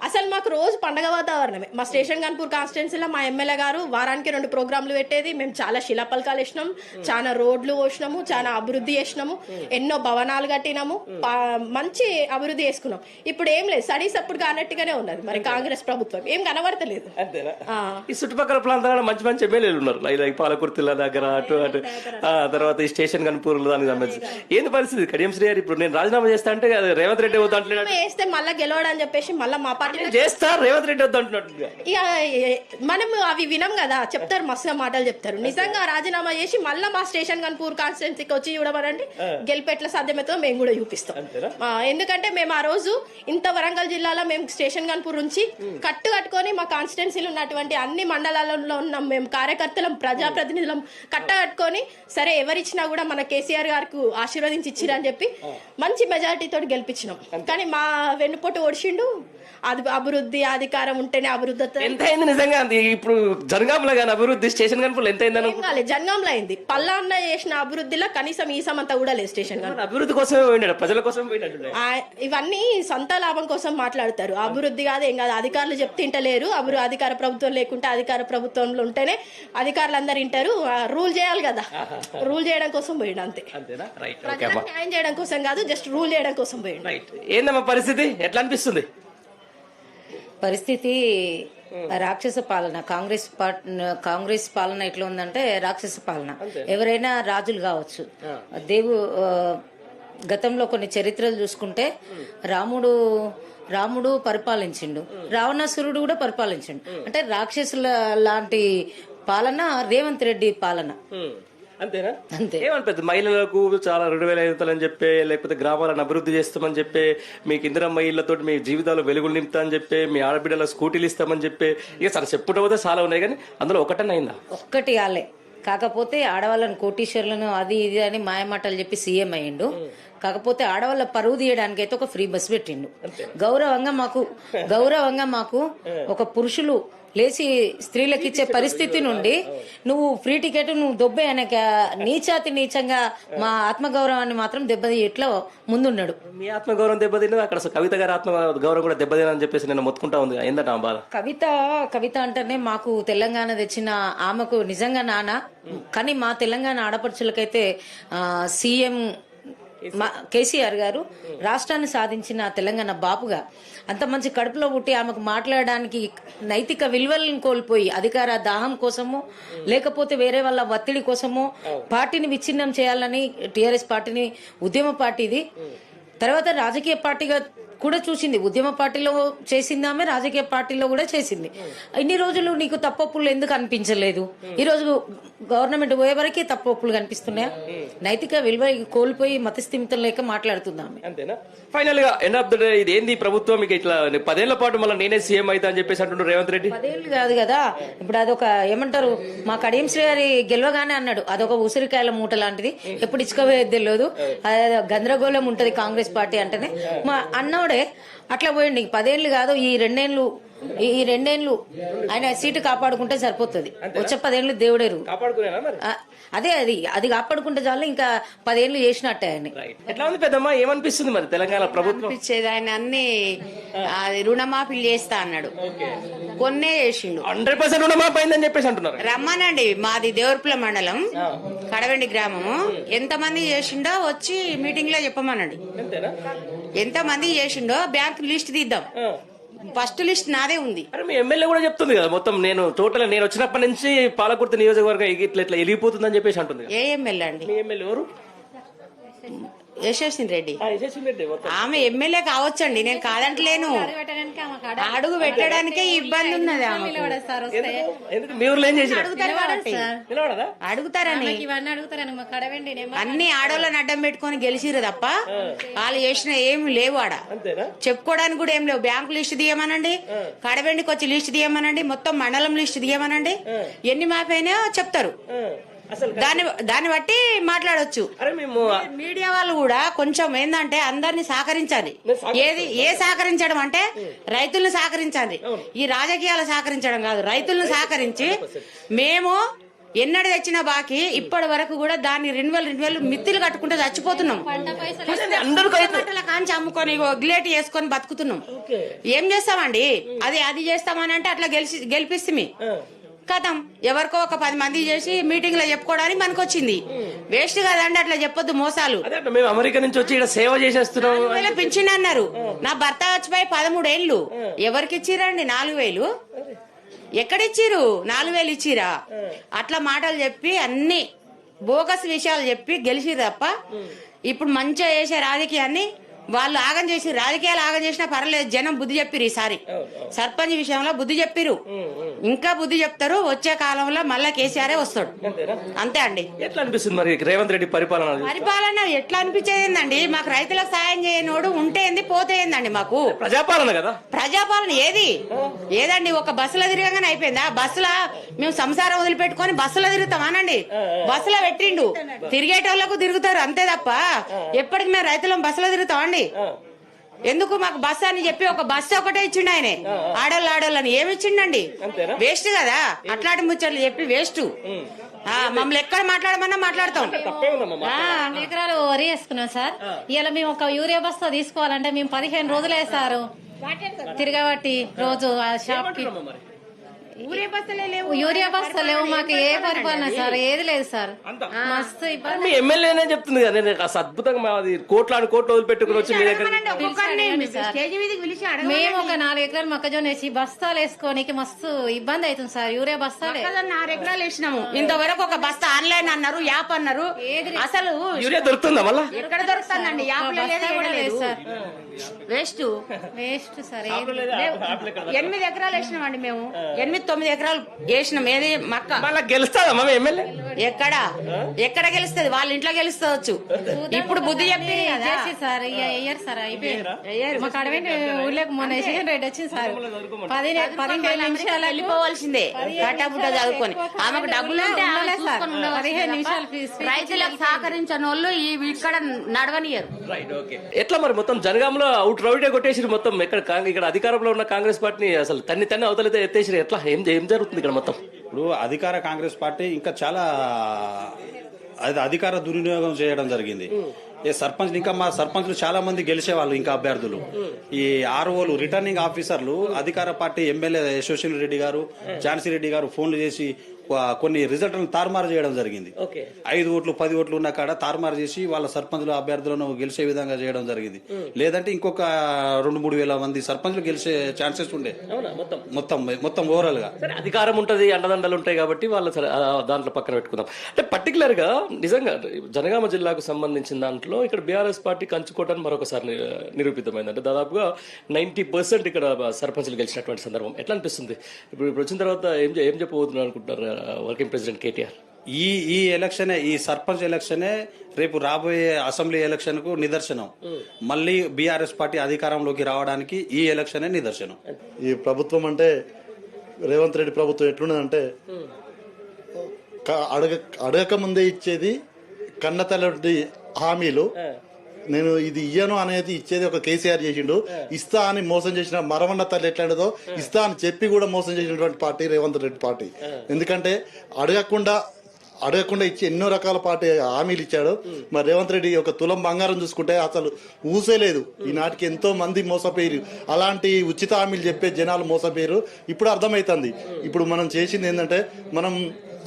అసలు మాకు రోజు పండగ వాతావరణమే. మా స్టేషన్ గన్పూర్ కాన్స్టిట్యున్సీలో మా ఎమ్మెల్యే గారు వారానికి 2 ప్రోగ్రాంలు పెట్టేది. మేము చాలా శిలాపలకాలు వేసినాం, చాలా రోడ్లు పోసినాము, చాలా అభివృద్ధి చేసినాము, ఎన్నో భవనాలు కట్టినాము, మంచి అభివృద్ధి చేసుకున్నాం. ఇప్పుడు ఏం లేదు, స్టడీస్ అప్పుడు కానట్టుగానే ఉన్నది. మరి కాంగ్రెస్ ప్రభుత్వం ఏం కనబడతలేదు. ఈ చుట్టుపక్కల ప్రాంతాలలో మంచి మంచి ఎమ్మెల్యేలు ఉన్నారు, లైక్ పాలకుర్తిల దగ్గర అటు అటు తర్వాత ఈ స్టేషన్ కన్పూర్ దానికి సంబంధించి ఏంది పరిస్థితి? కడియం శ్రీ గారు ఇప్పుడు నేను రాజీనామా చేస్తా అంటే రేవంత్ రెడ్డి వద్దు అంటున్నాడు, వేస్తే మళ్ళీ గెలవడని చెప్పేసి మళ్ళీ మా పార్టీ చేస్తా, రేవంత్ రెడ్డి వద్దు అంటున్నట్టు. ఇక మనం అవి వినం కదా, చెప్తారు మస్తుగా మాటలు చెప్తారు. నిజంగా రాజీనామా చేసి మళ్ళీ మా స్టేషన్ కన్పూర్ కాన్స్టిట్యున్సీకి వచ్చి చూడమనండి, గెలిపెట్ల సాధ్యమవుతుందో మేము కూడా చూపిస్తాం. ఎందుకంటే మేము ఆ రోజు ఇంత వరంగల్ జిల్లాలో మేము స్టేషన్ కన్పూర్ నుంచి కట్టుకొని మా కాన్స్టిట్యున్సీలో ఉన్నటువంటి అన్ని మండలాలలో ఉన్నాం. మేము కార్యకర్తలం, ప్రజాప్రతినిధులం కట్టుకొని సరే ఎవరిచ్చినా కూడా మన కేసీఆర్ గారికి ఆశీర్వదించి ఇచ్చిరని చెప్పి మంచి మెజారిటీతో గెలిపించినాం. కానీ మా వెన్నుపోటు ఓడిచిండు. అది అభివృద్ధి అధికారం ఉంటేనే అభివృద్ధి. ఎంత అయింది నిజంగా? ఇప్పుడు జనగాంలో కానీ అభివృద్ధి స్టేషన్ కనుక ఎంత అయిందని జనగాంలో అయింది. పల్లాన్న చేసిన అభివృద్ధిలో కనీసం ఈసమంతా కూడా లేదు. స్టేషన్ అభివృద్ధి కోసమే పోయినాడు, ప్రజల కోసం పోయినాడు. ఇవన్నీ సొంత లాభం కోసం మాట్లాడతారు. అభివృద్ధి కాదు ఏం కాదు, అధికారులు చెప్తుంటలేరు. అధికార ప్రభుత్వం లేకుంటే అధికార ప్రభుత్వంలో ఉంటేనే అధికారులు అందరు వింటారు. రూల్ చేయాలి కదా, రూల్ చేయడం కోసం పోయిండు అంతే. న్యాయం చేయడం కోసం కాదు, జస్ట్ రూల్ చేయడం కోసం పోయిండు. ఏందమ్మా పరిస్థితి, ఎట్లా అనిపిస్తుంది? పరిస్థితి రాక్షస పాలన. కాంగ్రెస్ పాలన ఎట్లా ఉందంటే రాక్షస పాలన. ఎవరైనా రాజులు కావచ్చు. గతంలో కొన్ని చరిత్రలు చూసుకుంటే రాముడు పరిపాలించిండు, రావణాసురుడు కూడా పరిపాలించిండు. అంటే రాక్షసుల లాంటి పాలన రేవంత్ రెడ్డి పాలన. అంతేనా? అంతే. ఏమనిపిస్తుంది మహిళలకు చాలా 2,500 అని చెప్పి, లేకపోతే గ్రామాలను అభివృద్ధి చేస్తామని చెప్పి, మీకు ఇందిరమ్మ ఇళ్లతో మీ జీవితాలు వెలుగులు నింపుతా అని చెప్పి, మీ ఆడబిడ్డల స్కూటీలు ఇస్తామని చెప్పి, ఇక సరే చెప్పుకోవద్దు చాలా ఉన్నాయి, కానీ అందులో ఒకటన్నా అయిందా? ఒక్కటి ఆలే. కాకపోతే ఆడవాళ్ళని కోటీశ్వర్లను అది ఇది అని మాయమాటలు చెప్పి సీఎం అయ్యిండు. కాకపోతే ఆడవాళ్ళ పరువు తీయడానికి అయితే ఒక ఫ్రీ బస్ పెట్టిండు. గౌరవంగా మాకు ఒక పురుషులు లేచి స్త్రీలకు ఇచ్చే పరిస్థితి నుండి నువ్వు ఫ్రీ టికెట్ నువ్వు దొబ్బే అనక నీచంగా మా ఆత్మగౌరవాన్ని మాత్రం దెబ్బతీయట్లో ముందున్నాడు. మీ ఆత్మగౌరవం దెబ్బతిన్నది, అక్కడ కవిత గారి ఆత్మగౌరవం కూడా దెబ్బతినని చెప్పేసి నేను మొత్తుకుంటా ఉంది. ఏందట బాధ? కవిత అంటేనే మాకు తెలంగాణ తెచ్చిన ఆమెకు నిజంగా నాన్న. కానీ మా తెలంగాణ ఆడపడుచులకైతే సీఎం కేసీఆర్ గారు రాష్ట్రాన్ని సాధించిన తెలంగాణ బాపుగా అంత మంచి కడుపులో పుట్టి ఆమెకు మాట్లాడడానికి నైతిక విలువలను కోల్పోయి అధికార దాహం కోసమో లేకపోతే వేరే వాళ్ళ ఒత్తిడి కోసమో పార్టీని విచ్ఛిన్నం చేయాలని టీఆర్ఎస్ పార్టీని ఉద్యమ పార్టీది తర్వాత రాజకీయ పార్టీగా కూడా చూసింది. ఉద్యమ పార్టీలో చేసింది ఆమె, రాజకీయ పార్టీలో కూడా చేసింది. ఇన్ని రోజులు నీకు తప్పొప్పులు ఎందుకు అనిపించలేదు? ఈ రోజు గవర్నమెంట్ పోయే వరకే తప్పొప్పులు కనిపిస్తున్నాయా? నైతిక విలువ కోల్పోయి మతస్థిమితం లేక మాట్లాడుతుంది ఆమె. అంతేనా? ఫైనల్ గా ఎండ్ ఆఫ్ ద డే ఇది ఏంది ప్రభుత్వం మీకు ఇట్లా 10 ఏళ్ల పాటు మళ్ళీ నేనే సీఎం అవుతా అని చెప్పేసి అంటున్నారు రేవంత్ రెడ్డి. 10 ఏళ్ళు కాదు కదా, ఇప్పుడు అదొక ఏమంటారు, మా కడియం శ్రీ గారి గెలవగానే అన్నాడు అదొక ఉసిరికాయల మూట లాంటిది, ఎప్పుడు ఇచ్చుకోవేది తెలియదు, అదే గందరగోళం ఉంటది కాంగ్రెస్ పార్టీ అంటేనే. మా అన్నోడే అట్లా పోయింది. 10 ఏళ్ళు కాదు, ఈ రెండేళ్లు ఆయన సీటు కాపాడుకుంటే సరిపోతుంది. వచ్చే 10 ఏళ్ళు దేవుడేరు. అదే అది కాపాడుకుంటే చాలు, ఇంకా 10 ఏళ్ళు చేసినట్టే ఆయన. ఎట్లా ఉంది పెద్దమ్మా, ఏమనిపిస్తుంది మరి తెలంగాణ ప్రభుత్వం? అనిపించేది ఆయన అన్ని రుణమాఫీ చేస్తా అన్నాడు, కొన్నే చేసిండు. 100% రుణమాఫీ అయిందని చెప్పేసి అంటున్నారు. రమ్మనండి, మాది దేవరపుల మండలం కడవెండి గ్రామము, ఎంత మంది చేసిండో వచ్చి మీటింగ్ లో చెప్పమనండి. ఎంత మంది చేసిండో బ్యాంక్ లిస్ట్ తీద్దాం. ఫస్ట్ లిస్ట్ నాదే ఉంది. అరే మీ ఎమ్మెల్యే కూడా చెప్తుంది కదా, మొత్తం నేను వచ్చినప్పటి నుంచి పాలకుర్తి నియోజకవర్గం ఇట్లా వెళ్ళిపోతుందని చెప్పేసి అంటుంది. ఏ ఎమ్మెల్యే అండి? మీ ఎమ్మెల్యే ఎవరు? యశస్విని రెడ్డి. ఆమె ఎమ్మెల్యే కావచ్చండి, నేను కాదంటలేను. అడుగు పెట్టడానికే ఇబ్బంది ఉన్నది. అడుగుతారని అన్ని ఆడోళ్ళని అడ్డం పెట్టుకుని గెలిచిరు తప్ప వాళ్ళు చేసిన ఏమి లేవు. ఆడ చెప్పుకోవడానికి కూడా ఏం లేవు. బ్యాంకు లిస్ట్ తీయమనండి, కడవెండికి వచ్చి లిస్ట్ తీయమనండి, మొత్తం మండలం లిస్ట్ తీయమనండి, ఎన్ని మాఫీ అయినాయో చెప్తారు. దాన్ని బట్టి మాట్లాడొచ్చు. మీడియా వాళ్ళు కూడా కొంచెం ఏంటంటే అందరినీ సహకరించాలి. ఏ సహకరించడం అంటే రైతులను సహకరించాలి, ఈ రాజకీయాలు సహకరించడం కాదు. రైతులను సహకరించి మేము ఎన్నడు తెచ్చిన బాకీ ఇప్పటి వరకు కూడా దాన్ని 2,000 మిత్తులు కట్టుకుంటే చచ్చిపోతున్నాం. కాంచి అమ్ముకొని గ్లేట్ చేసుకొని బతుకుతున్నాం. ఏం చేస్తామండి? అది చేస్తామని అంటే అట్లా గెలిపిస్తుంది కథం. ఎవరికో ఒక 10 మంది చేసి మీటింగ్ లో చెప్పుకోవడానికి మనకొచ్చింది. వేస్ట్ కదండి, అట్లా చెప్పొద్దు. మోసాలు. మేము అమెరికా నుంచి వచ్చి ఇక్కడ సేవ చేసేస్తున్నాం. పింఛన్ అన్నారు. నా భర్త వచ్చిపోయి 13 ఏళ్ళు. ఎవరికి ఇచ్చిరండి 4,000? ఎక్కడిచ్చిరు? 4,000 ఇచ్చిరా? అట్లా మాటలు చెప్పి అన్ని బోగస్ విషయాలు చెప్పి గెలిచిరు తప్ప ఇప్పుడు మంచిగా చేసే రాజకీయాన్ని వాళ్ళు ఆగం చేసి, రాజకీయాలు ఆగం చేసినా పర్లేదు. జనం బుద్ధి చెప్పిరు. ఈసారి సర్పంచ్ విషయంలో బుద్ధి చెప్పిరు, ఇంకా బుద్ధి చెప్తారు. వచ్చే కాలంలో మళ్ళా కేసీఆర్ వస్తాడు. అంతే అండి. ఎట్లా అనిపిస్తుంది మరి రేవంత్ రెడ్డి పరిపాలన? ఎట్లా అనిపించేది? మాకు రైతులకు సాయం చేయనోడు ఉంటే ఏంది, పోతే ఏందండి? మాకు ప్రజాపాలన కదా. ప్రజాపాలన ఏదండి? ఒక బస్సులో తిరగగానే అయిపోయిందా? బస్సులో మేము సంసారం వదిలిపెట్టుకొని బస్సులో తిరుగుతామానండి? బస్సులో పెట్టిండు, తిరిగేటోళ్లకు తిరుగుతారు అంతే తప్ప ఎప్పటికి మేము రైతులం బస్సులో తిరుగుతామండి? ఎందుకు? మాకు బస్సు అని చెప్పి ఒక బస్సు ఒకటే ఇచ్చిండు ఆయన. ఆడోళ్ళని ఏమి ఇచ్చిండండి? వేస్ట్ కదా అట్లాంటి ముచ్చట్లు చెప్పి, వేస్ట్. మమ్మల్ని ఎక్కడ మాట్లాడమన్నా మాట్లాడతాం. 2 ఎకరాలు వరి వేసుకున్నాం సార్. ఇలా మేము ఒక యూరియా బస్తా తీసుకోవాలంటే మేము 15 రోజులు వేస్తారు తిరగబట్టి రోజు ఆ షాప్ కి. యూరియా బస్తా లేవు మాకు. ఏ పరిపాలన సార్? ఏది లేదు సార్. మస్తు ఇబ్బంది. మీ ఎమ్మెల్యేనే చెప్తుంది కదా, నేను అద్భుతంగా కోట్లు వదిలిపెట్టుకుని వచ్చి మీ దగ్గర మేము ఒక 4 ఎకరాలు మొక్కజొన్న వేసి బస్తాలు వేసుకోనికి మస్తు ఇబ్బంది అవుతుంది సార్. యూరియా బస్తాలే 4 ఎకరాలు వేసినాము. ఇంతవరకు ఒక బస్తా ఆన్లైన్ అన్నారు, యాప్ అన్నారు. అసలు యూరియా దొరుకుతుందా? మళ్ళా ఎక్కడ దొరుకుతుందండి? Sir waste sir. 8 ఎకరాలు వేసినామండి మేము. 8-9 ఎకరాలు వేసినాం. ఏది మక్క మళ్ళా గెలుస్తాదమ్మా ఎమ్మెల్యే? ఎక్కడ గెలుస్తుంది? వాళ్ళ ఇంట్లో గెలుస్తవచ్చు. ఇప్పుడు బుద్ధి చెప్పి సార్ అయ్యారు సార్. అయిపోయారు. మాకు అడవండి ఊళ్ళోకి మొన్న రెడ్డి వచ్చింది సార్. 15 నిమిషాలు వెళ్ళిపోవాల్సిందే కట్టబుట్ట చదువుకొని. ఆమెకు డబ్బులు 15 నిమిషాలు రైతులకు సహకరించిన వాళ్ళు ఇక్కడ నడవనియరు. ఎట్లా మరి మొత్తం జనగాంలో అవుట్ రౌడే కొట్టేసి మొత్తం ఇక్కడ అధికారంలో ఉన్న కాంగ్రెస్ పార్టీని అసలు తన్ని అవతలైతే ఎత్తేసి ఎట్లా ఏం జరుగుతుంది ఇక్కడ మొత్తం? ఇప్పుడు అధికార కాంగ్రెస్ పార్టీ ఇంకా చాలా అధికార దుర్వినియోగం చేయడం జరిగింది. సర్పంచ్ ఇంకా మా సర్పంచ్లు చాలా మంది గెలిచేవాళ్ళు, ఇంకా అభ్యర్థులు. ఈ ఆర్ఓలు రిటర్నింగ్ ఆఫీసర్లు అధికార పార్టీ ఎమ్మెల్యే యశస్విని రెడ్డి గారు, ఝాన్సీ రెడ్డి గారు ఫోన్లు చేసి కొన్ని రిజల్ట్లను తారుమారు చేయడం జరిగింది. ఓకే. 5 ఓట్లు 10 ఓట్లు ఉన్న కాడ తారుమారు చేసి వాళ్ళ సర్పంచుల అభ్యర్థులను గెలిచే విధంగా చేయడం జరిగింది. లేదంటే ఇంకొక 2-3 వేల మంది సర్పంచులు గెలిచే ఛాన్సెస్ ఉండే మొత్తం ఓవరాల్ గా. సరే, అధికారం ఉంటది, అండదండలు ఉంటాయి కాబట్టి వాళ్ళు సరే దాంట్లో పక్కన పెట్టుకుందాం. అంటే పర్టికులర్ గా నిజంగా జనగామ జిల్లాకు సంబంధించిన దాంట్లో ఇక్కడ బీఆర్ఎస్ పార్టీ కంచుకోవడానికి మరొకసారి నిరూపితమైంది. అంటే దాదాపుగా 90% ఇక్కడ సర్పంచులు గెలిచినటువంటి సందర్భం ఎట్లా అనిపిస్తుంది? ఇప్పుడు వచ్చిన తర్వాత ఏం చెప్పబోతున్నారు అనుకుంటున్నారు వర్కింగ్ ప్రెసిడెంట్ కేటీఆర్? ఈ ఎలక్షనే, ఈ సర్పంచ్ ఎలక్షనే రేపు రాబోయే అసెంబ్లీ ఎలక్షన్ కు నిదర్శనం. మళ్ళీ బీఆర్ఎస్ పార్టీ అధికారంలోకి రావడానికి ఈ ఎలక్షనే నిదర్శనం. ఈ ప్రభుత్వం అంటే రేవంత్ రెడ్డి ప్రభుత్వం ఎట్లున్నదంటే అడగక ముందే ఇచ్చేది కన్నతల్లి హామీలు. నేను ఇది ఇయ్యను అనేది ఇచ్చేది ఒక కేసీఆర్ చేసిండు. ఇస్తా అని మోసం చేసిన మరవన్న తల్లి ఎట్లాంటిదో ఇస్తా అని చెప్పి కూడా మోసం చేసినటువంటి పార్టీ రేవంత్ రెడ్డి పార్టీ. ఎందుకంటే అడగకుండా ఇచ్చి ఎన్నో రకాల పార్టీ హామీలు ఇచ్చాడు. మరి రేవంత్ రెడ్డి ఒక తులం బంగారం చూసుకుంటే అసలు ఊసేలేదు. ఈనాటికి ఎంతో మంది మోసపోయారు. అలాంటి ఉచిత హామీలు చెప్పే జనాలు మోసపోయారు. ఇప్పుడు అర్థమవుతుంది. ఇప్పుడు మనం చేసింది ఏంటంటే మనం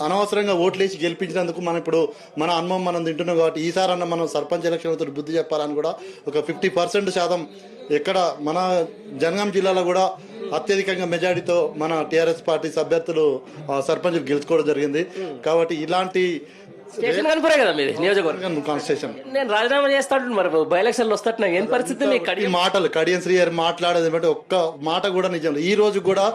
అనవసరంగా ఓట్లేసి గెలిపించినందుకు మనం ఇప్పుడు మన అనుభవం మనం తింటున్నాం కాబట్టి ఈసారన్నా మనం సర్పంచ్ ఎలక్షన్లతో బుద్ధి చెప్పాలని కూడా ఒక 50% ఎక్కడ మన జనగాం జిల్లాలో కూడా అత్యధికంగా మెజారిటీతో మన టీఆర్ఎస్ పార్టీ అభ్యర్థులు సర్పంచులు గెలుచుకోవడం జరిగింది. కాబట్టి ఇలాంటి స్టేషన్ కనుపరే కదా మీది నియోజకవర్గం కాన్స్టిట్యూషన్. నేను రాజీనామా చేస్తాడు మరి బై ఎలక్షన్ లో వస్తాడు. ఏం పరిస్థితి? మాటలు కడియం శ్రీ గారు మాట్లాడేది బట్టి ఒక్క మాట కూడా నిజం. ఈ రోజు కూడా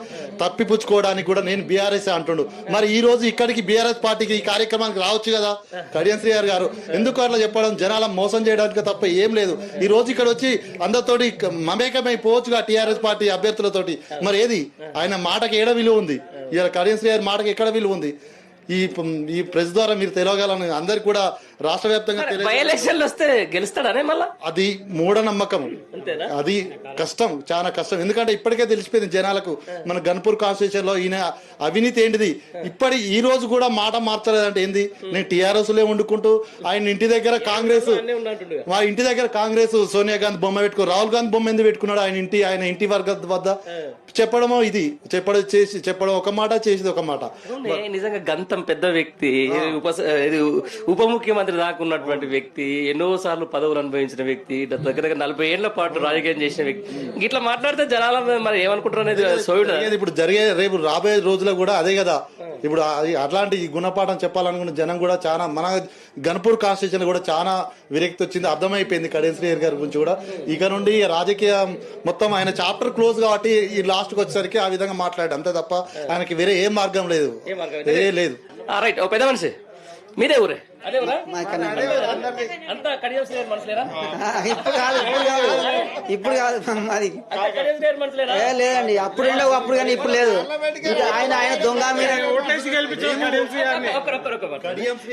తప్పిపుచ్చుకోవడానికి కూడా నేను బీఆర్ఎస్ అంటుండు. మరి ఈ రోజు ఇక్కడికి బీఆర్ఎస్ పార్టీకి ఈ కార్యక్రమానికి రావచ్చు కదా కడియం శ్రీ గారు. ఎందుకు అట్లా చెప్పడం? జనాల మోసం చేయడానికి తప్ప ఏం లేదు. ఈ రోజు ఇక్కడ వచ్చి అందరితోటి మమేకమైపోవచ్చుగా టీఆర్ఎస్ పార్టీ అభ్యర్థులతోటి. మరి ఏది ఆయన మాటకి ఎక్కడ విలువ ఉంది? ఇలా కడియం శ్రీ గారి మాటకి ఎక్కడ విలువ ఉంది? ఈ ప్రెస్ ద్వారా మీరు తెలియగలని అందరికి కూడా రాష్ట్ర వ్యాప్తంగా వస్తే గెలుస్తాడనే మళ్ళా అది మూఢనమ్మకం. అది కష్టం, చాలా కష్టం. ఎందుకంటే ఇప్పటికే తెలిసిపోయింది జనాలకు మన గన్పూర్ కాన్స్టిట్యూషన్ లో ఈయన అవినీతి ఏంటిది. ఈ రోజు కూడా మాట మార్చలేదంటే ఏంది? నేను టీఆర్ఎస్ లే వండుకుంటూ ఆయన ఇంటి దగ్గర కాంగ్రెస్ సోనియా గాంధీ బొమ్మ పెట్టుకో, రాహుల్ గాంధీ బొమ్మ ఎందుకు పెట్టుకున్నాడు ఆయన ఇంటి వర్గ వద్ద చెప్పడమో చెప్పడం ఒక మాట, చేసేది ఒక మాట. నిజంగా గంతం పెద్ద వ్యక్తి, ఉప ముఖ్యమంత్రి దాకా ఉన్నటువంటి వ్యక్తి, ఎన్నో సార్లు పదవులు అనుభవించిన వ్యక్తి, దగ్గర 40 ఏళ్ల పాటు రాజకీయం చేసిన వ్యక్తి. ఇట్లా మాట్లాడితే జనాల మరి ఏమనుకుంటారు అనేది సోయుడు. ఇప్పుడు రేపు రాబోయే రోజుల్లో కూడా అదే కదా. ఇప్పుడు అట్లాంటి గుణపాఠం చెప్పాలనుకున్న జనం కూడా చాలా, మన గన్పూర్ కాన్స్టిట్యూషన్ కూడా చాలా విరక్తి వచ్చింది. అర్థమైపోయింది కడియం శ్రీ గారి గురించి కూడా. ఇక నుండి రాజకీయం మొత్తం ఆయన చాప్టర్ క్లోజ్ కాబట్టి ఈ లాస్ట్ కి వచ్చేసరికి ఆ విధంగా మాట్లాడాడు అంతే తప్ప ఆయనకి వేరే ఏ మార్గం లేదు. లేదు. రైట్. ఓ పెద్ద మనిషి, మీదే ఊరే? ఇప్పుడు కాదు మాది లేదండి. అప్పుడు ఉండవు, అప్పుడు కానీ ఇప్పుడు లేదు. ఆయన దొంగ మీద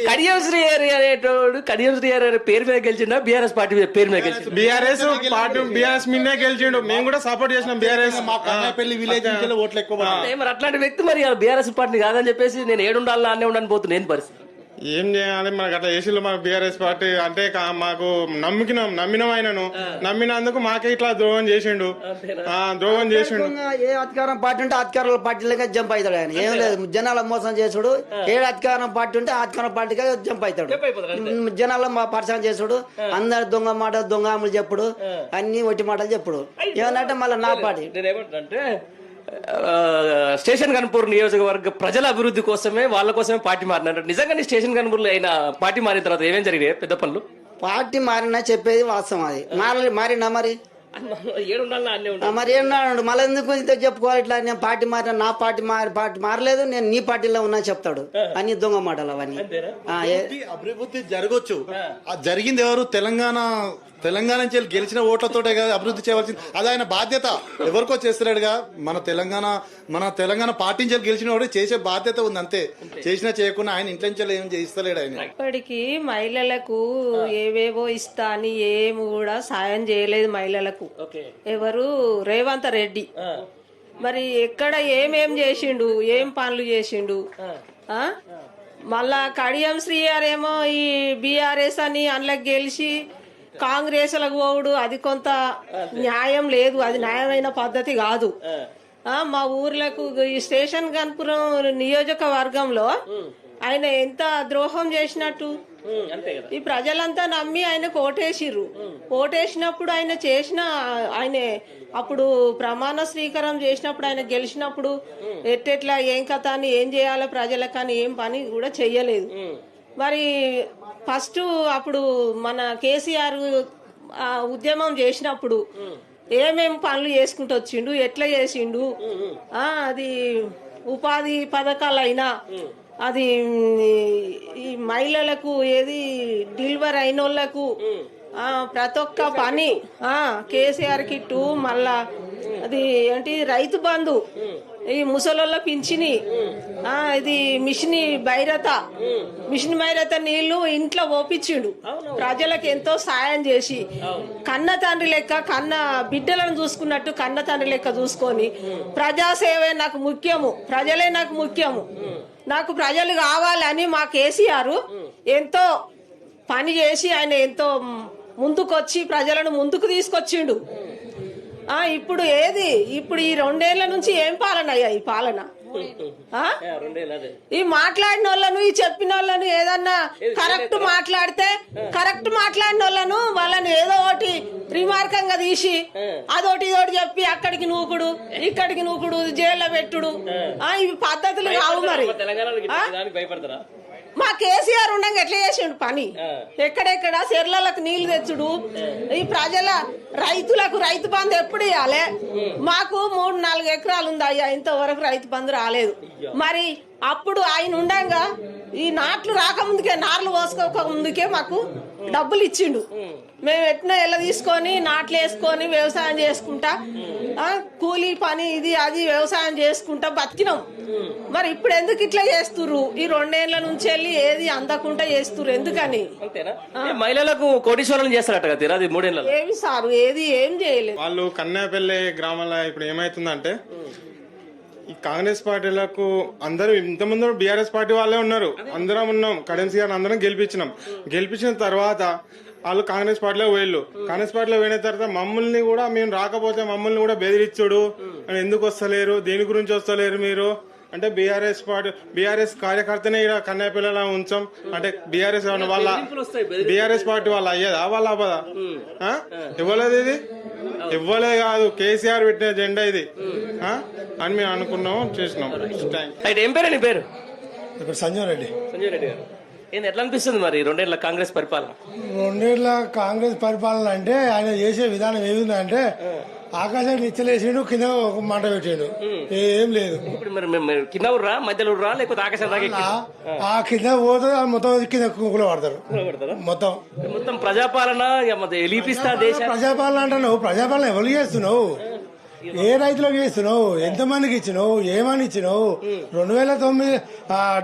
కడియం శ్రీ అనేటోడు కడియం శ్రీ పేరు మీద గెలిచిండా బీఆర్ఎస్ పార్టీ పేరు మీద గెలిచిండు? బీఆర్ఎస్ మీదే గెలిచిండు. మేము కూడా సపోర్ట్ చేసినాం బీఆర్ఎస్. విలేజ్ ఓట్లు ఎక్కువ. మరి అట్లాంటి వ్యక్తి మరి బీఆర్ఎస్ పార్టీ కాదని చెప్పేసి నేను ఏడుండాలని అన్నీ ఉండని పోతున్నా. ఏంటి పరిస్థితి? ఏం చేయాలి మనకు అట్లా చేసిళ్ళు మన బీఆర్ఎస్ పార్టీ అంటే మాకు నమ్మినాం ఆయనను. నమ్మినందుకు మాకే ఇట్లా ద్రోహం చేసిండు. ఏ అధికారం పార్టీ ఉంటే అధికారుల పార్టీలకే జంప్ అవుతాడు ఆయన. ఏం లేదు, జనాల మోసం చేసుడు. ఏ అధికారం పార్టీ ఉంటే అధికారం పార్టీకే జంప్ అవుతాడు. జనాల పరిచయం చేసుడు, అందరు దొంగ మాటలు దొంగ అమలు చెప్పుడు, అన్ని ఒట్టి మాటలు చెప్పుడు. ఏమన్నంటే మళ్ళీ నా పార్టీ నేనేమంటే స్టేషన్ గన్పూర్ నియోజకవర్గ ప్రజల అభివృద్ధి కోసమే వాళ్ళ కోసమే పార్టీ మారినారు. నిజంగా స్టేషన్ గన్పూర్ అయిన పార్టీ మారిన తర్వాత ఏమేం జరిగాయి పెద్ద పనులు? పార్టీ మారినా చెప్పేది వాస్తవం. అది మారినా మరి మరి ఏమన్నాడు మళ్ళీ ఎందుకు ఇంత చెప్పుకోవాలి? ఇట్లా నేను పార్టీ మారిన, నా పార్టీ మారలేదు, నేను నీ పార్టీలో ఉన్నా చెప్తాడు. అన్ని దొంగ మాటలు అవన్నీ. అభివృద్ధి జరగచ్చు. జరిగింది ఎవరు? తెలంగాణ నుంచి గెలిచిన ఓట్లతోటే కదా అభివృద్ధి చేయవలసింది. అది ఆయన బాధ్యత. ఎవరికో చేస్తున్నాడుగా. మన తెలంగాణ పార్టీ నుంచి గెలిచిన వాడు చేసే బాధ్యత ఉంది అంతే. చేసినా చేయకుండా ఆయన ఇంట్లో నుంచి ఏం చేస్తలేడు ఆయన. ఇప్పటికి మహిళలకు ఏవేవో ఇస్తా అని ఏమి కూడా సాయం చేయలేదు మహిళలకు ఎవరు? రేవంత్ రెడ్డి. మరి ఎక్కడ ఏమేం చేసిండు, ఏం పనులు చేసిండు? మళ్ళా కడియం శ్రీ గారేమో ఈ బీఆర్ఎస్ అని అందులోకి గెలిచి కాంగ్రెస్ లకు పోవుడు, అది కొంత న్యాయం లేదు. అది న్యాయమైన పద్ధతి కాదు. మా ఊర్లకు ఈ స్టేషన్ గన్పురం నియోజకవర్గంలో ఆయన ఎంత ద్రోహం చేసినట్టు. ఈ ప్రజలంతా నమ్మి ఆయన ఓటేసిర్రు. ఓటేసినప్పుడు ఆయన ఆయన అప్పుడు ప్రమాణ స్వీకారం చేసినప్పుడు ఆయన గెలిచినప్పుడు ఎట్టెట్లా ఏం కథ అని ఏం చేయాలో ప్రజలకని ఏం పని కూడా చెయ్యలేదు. మరి ఫస్ట్ అప్పుడు మన కేసీఆర్ ఉద్యమం చేసినప్పుడు ఏమేం పనులు చేసుకుంటూ వచ్చిండు, ఎట్లా చేసిండు, అది ఉపాధి పథకాలైనా అది ఈ మహిళలకు ఏది డెలివరీ అయిన వాళ్ళకు ప్రతి ఒక్క పని కేసీఆర్ కిట్టు, మళ్ళా అది ఏంటి రైతు బంధు, ఈ ముసలోళ్ళ పింఛని, ఇది మిషన్ భైరత నీళ్లు ఇంట్లో ఓపించిండు. ప్రజలకు ఎంతో సాయం చేసి కన్న తండ్రి లెక్క బిడ్డలను చూసుకున్నట్టు కన్న తండ్రి లెక్క చూసుకొని ప్రజాసేవే నాకు ముఖ్యము, ప్రజలే నాకు ముఖ్యము, నాకు ప్రజలు కావాలని మా కేసీఆర్ ఎంతో పని చేసి ఆయన ఎంతో ముందుకొచ్చి ప్రజలను ముందుకు తీసుకొచ్చిండు. ఇప్పుడు ఇప్పుడు ఈ 2 ఏళ్ల నుంచి ఏం పాలన అయ్యా? ఈ పాలన ఈ మాట్లాడిన వాళ్ళను, ఈ చెప్పిన వాళ్ళను ఏదన్నా కరెక్ట్ మాట్లాడిన వాళ్ళని ఏదో ఒకటి రిమార్కంగా తీసి అదోటి ఇదోటి చెప్పి అక్కడికి నూకుడు, ఇక్కడికి నూకుడు, జైల్లో పెట్టుడు, ఇవి పద్ధతులు కావు. మరి మా కేసీఆర్ ఉండగా ఎట్లా చేసిండు పని? ఎక్కడెక్కడ చెర్లకు నీళ్లు తెచ్చుడు, ఈ ప్రజల రైతులకు రైతు బంధు ఎప్పుడు ఇవ్వాలి? మాకు 3-4 ఎకరాలు ఉంది అయ్యా, ఇంతవరకు రైతు బంధు రాలేదు. మరి అప్పుడు ఆయన ఉండగా ఈ నాట్లు రాకముందుకే, నార్లు పోసుకోక ముందుకే మాకు డబ్బులు ఇచ్చిండు. మేము ఎట్లా ఎల్ల తీసుకొని నాట్లు వేసుకొని వ్యవసాయం చేసుకుంటా, కూలీ పని ఇది అది వ్యవసాయం చేసుకుంటా బతికినాం. మరి ఇప్పుడు ఎందుకు ఇట్లా చేస్తుర్రు? ఈ 2 ఏళ్ల నుంచి వెళ్ళి ఏది అందకుండా చేస్తుర్రు ఎందుకని? మహిళలకు కోటీశ్వరం చేస్తారట కదా, అది 3 ఏళ్ళ ఏమి సారు ఏం చేయలేదు. వాళ్ళు కన్యాపల్లి గ్రామంలో ఇప్పుడు ఏమైతుందంటే ఈ కాంగ్రెస్ పార్టీలకు అందరూ ఇంతమంది బీఆర్ఎస్ పార్టీ వాళ్ళే ఉన్నారు, అందరం ఉన్నాం, కరెన్సీ గారిని అందరం గెలిపించిన తర్వాత వాళ్ళు కాంగ్రెస్ పార్టీలో పోయిళ్ళు. కాంగ్రెస్ పార్టీలో పోయిన తర్వాత మమ్మల్ని కూడా మేము రాకపోతే మమ్మల్ని కూడా బెదిరించుడు, ఎందుకు వస్తలేరు, దేని గురించి వస్తలేరు మీరు అంటే బీఆర్ఎస్ కార్యకర్తనే ఇక్కడ కన్యాపిల్లలా ఉంచాం అంటే బీఆర్ఎస్ పార్టీ వాళ్ళు అయ్యేదా వాళ్ళ అవ్వదా? ఇవ్వలేదు, ఇది ఇవ్వలే కాదు, కేసీఆర్ పెట్టిన జెండా ఇది అని మేము అనుకున్నాం, చేసినాం. ఏం పేరు నీ పేరు? సంజయ్ రెడ్డి. గారు ఎట్లా అనిపిస్తుంది మరి 2 ఏళ్ల కాంగ్రెస్ పరిపాలన? 2 ఏళ్ల కాంగ్రెస్ పరిపాలన అంటే ఆయన చేసే విధానం ఏమిందంటే ఆకాశాన్ని నిచ్చలేసిండు, కింద ఒక మంట పెట్టిండు, ఏం లేదు. ఇప్పుడు మరి కింద ఊర్రా, మధ్యలో ఊర్రా, లేకపోతే ఆకాశం ఆ కింద పోతే మొత్తం కింద కుంకులు పడతారు. మొత్తం ప్రజాపాలన ప్రజాపాలన అంటున్నావు. ప్రజాపాలన ఎవరు చేస్తున్నావు? ఏ రైతులకు చేస్తున్నావు? ఎంతమందికి ఇచ్చినావు? ఏమని ఇచ్చినావు? 2009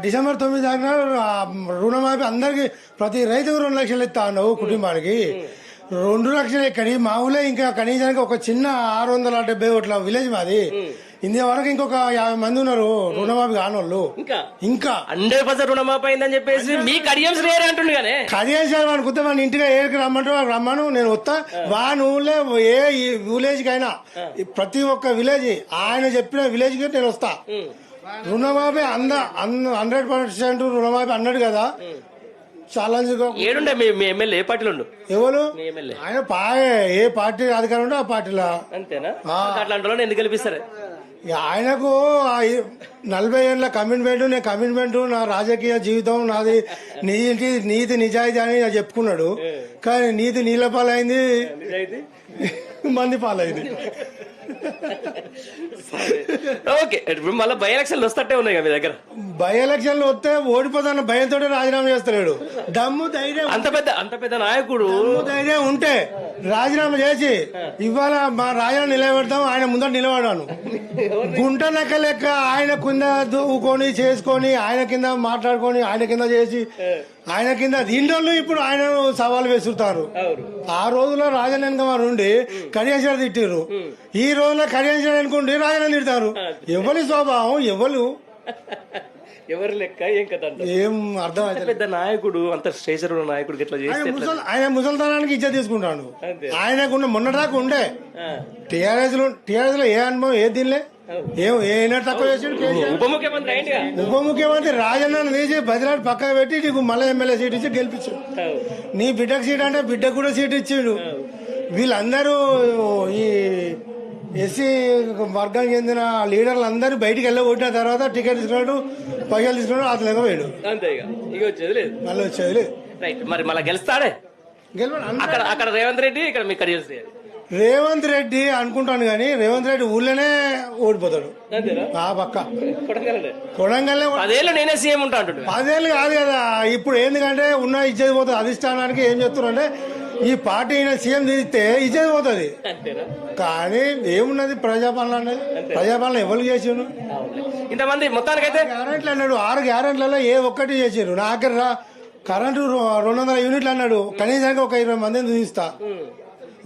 డిసెంబర్ 9 దాకా రుణమాఫీ అందరికి ప్రతి రైతుకు 2 లక్షలు ఇస్తా అన్నావు కుటుంబానికి. 2 లక్షలు ఎక్కడి? మా ఊళ్ళో ఇంకా కనీసానికి ఒక చిన్న 670 ఓట్ల విలేజ్ మాది. ఇంతవరకు ఇంకొక 50 మంది ఉన్నారు రుణమాఫీ కానోళ్ళు. ఇంకా 100% రుణమాఫీ అయిందని చెప్పేసి మీ కడియం అంటుండే కానీ కడియం సార్ వాడికి వస్తే మన ఇంటికి ఏరికి రమ్మంటే వాడు రమ్మను, నేను వస్తా. వాని ఊళ్ళో ఏ విలేజ్ కైనా ప్రతి ఒక్క విలేజ్ ఆయన చెప్పిన విలేజ్ కి నేను వస్తా. రుణమాఫీ 100% రుణమాఫీ అన్నాడు కదా. ఛాలెంజ్ ఏడుండే మీ ఎమ్మెల్యే ఏ పార్టీలో ఉండు? ఎవరు ఆయన ఏ పార్టీ అధికారం ఉంటే ఆ పార్టీలో. అంతేనా? అట్లాంటి ఎందుకు గెలిపిస్తారు? ఆయనకు 40 ఏళ్ళ కమిట్మెంట్, నేను కమిట్మెంట్, నా రాజకీయ జీవితం నాది నీతి నిజాయితీ అని చెప్పుకున్నాడు. కానీ నీతి నీళ్ళ పాలైంది, మంది పాలైంది. ఓకే, మళ్ళీ బై ఎలక్షన్లు వస్తట్టే ఉన్నాయి కదా మీ దగ్గర? బై ఎలక్షన్లు వస్తే ఓడిపోతాన్న భయంతో రాజీనామా చేస్తలేడు. దమ్ము ధైర్యం, అంత పెద్ద నాయకుడు ధైర్యం ఉంటే రాజీనామా చేసి ఇవాళ మా రాజాను నిలబెడతాం, ఆయన ముందర నిలబడాను. గుంట నక్క లెక్క ఆయన కింద దూకొని చేసుకొని, ఆయన కింద మాట్లాడుకొని, ఆయన కింద చేసి, ఆయన కింద దీంట్లో ఇప్పుడు ఆయన సవాల్ వేసుతారు. ఆ రోజులో రాజన్ వెనక నుండి కడియాచారు తిట్టారు, ఈ రోజులో కడియాచారు అనుకుంటే రాజన్ తిడతారు. ఎవరి స్వభావం ఎవరు ఎవరు లెక్క ఏం కదా ఏం అర్థం అయితే పెద్ద నాయకుడు అంత స్టేచర్ ఉన్న నాయకుడికి ఇట్లా చేస్తే ఎట్లా? ఆయన ముసల్తనానికి ఇజ్జత్ తీసుకుంటాడు. ఆయనకున్న మొన్నటిదాకా ఉండే టీఆర్ఎస్ లో ఏ అనుభవం ఏ దీనిలే ఏ తక్కువ చేసాడు. ఉప ముఖ్యమంత్రి అయిందిగా. ఉప ముఖ్యమంత్రి రాజన్న తీసి బదిలాడు పక్కకు పెట్టి నీకు మళ్ళీ ఎమ్మెల్యే సీట్ ఇచ్చి గెలిపించాడు. నీ బిడ్డకు సీట్ అంటే బిడ్డకు కూడా సీట్ ఇచ్చాడు. వీళ్ళందరూ ఈ ఎస్సీ వర్గానికి చెందిన లీడర్లు అందరూ బయటికి వెళ్ళి కొట్టిన తర్వాత టికెట్ తీసుకున్నాడు, పైసలు తీసుకున్నాడు, అతను ఎగవేయడు. అంతే ఇక వచ్చేది లేదు, మళ్ళీ వచ్చేది లేదు. రైట్. మరి మళ్ళీ గెలుస్తాడే అక్కడ అక్కడ రేవంత్ రెడ్డి, ఇక్కడ మీ కడియం శ్రీహరి. రేవంత్ రెడ్డి అనుకుంటాను కానీ రేవంత్ రెడ్డి ఊళ్ళోనే ఓడిపోతాడు. ఆ పక్క కొడంగల్నే 10 ఏళ్ళు నేనే సీఎం ఉంటా అంటుండే. 10 ఏళ్ళు కాదు కదా ఇప్పుడు. ఎందుకంటే ఉన్న ఇచ్చేది పోతుంది. అధిష్టానానికి ఏం చెప్తున్నారంటే ఈ పార్టీ సీఎం తీస్తే ఇచ్చేది పోతుంది. కానీ ఏమున్నది ప్రజాపాలన అనేది? ప్రజాపాలన ఎవరు చేసిండు? ఇంతమంది మొత్తానికైతే గ్యారెంట్లు అన్నాడు. 6 గ్యారెంట్లలో ఏ ఒక్కటి చేసిండు? నా దగ్గర కరెంటు 200 యూనిట్లు అన్నాడు, కనీసానికి ఒక 20 మందిని చూపిస్తా.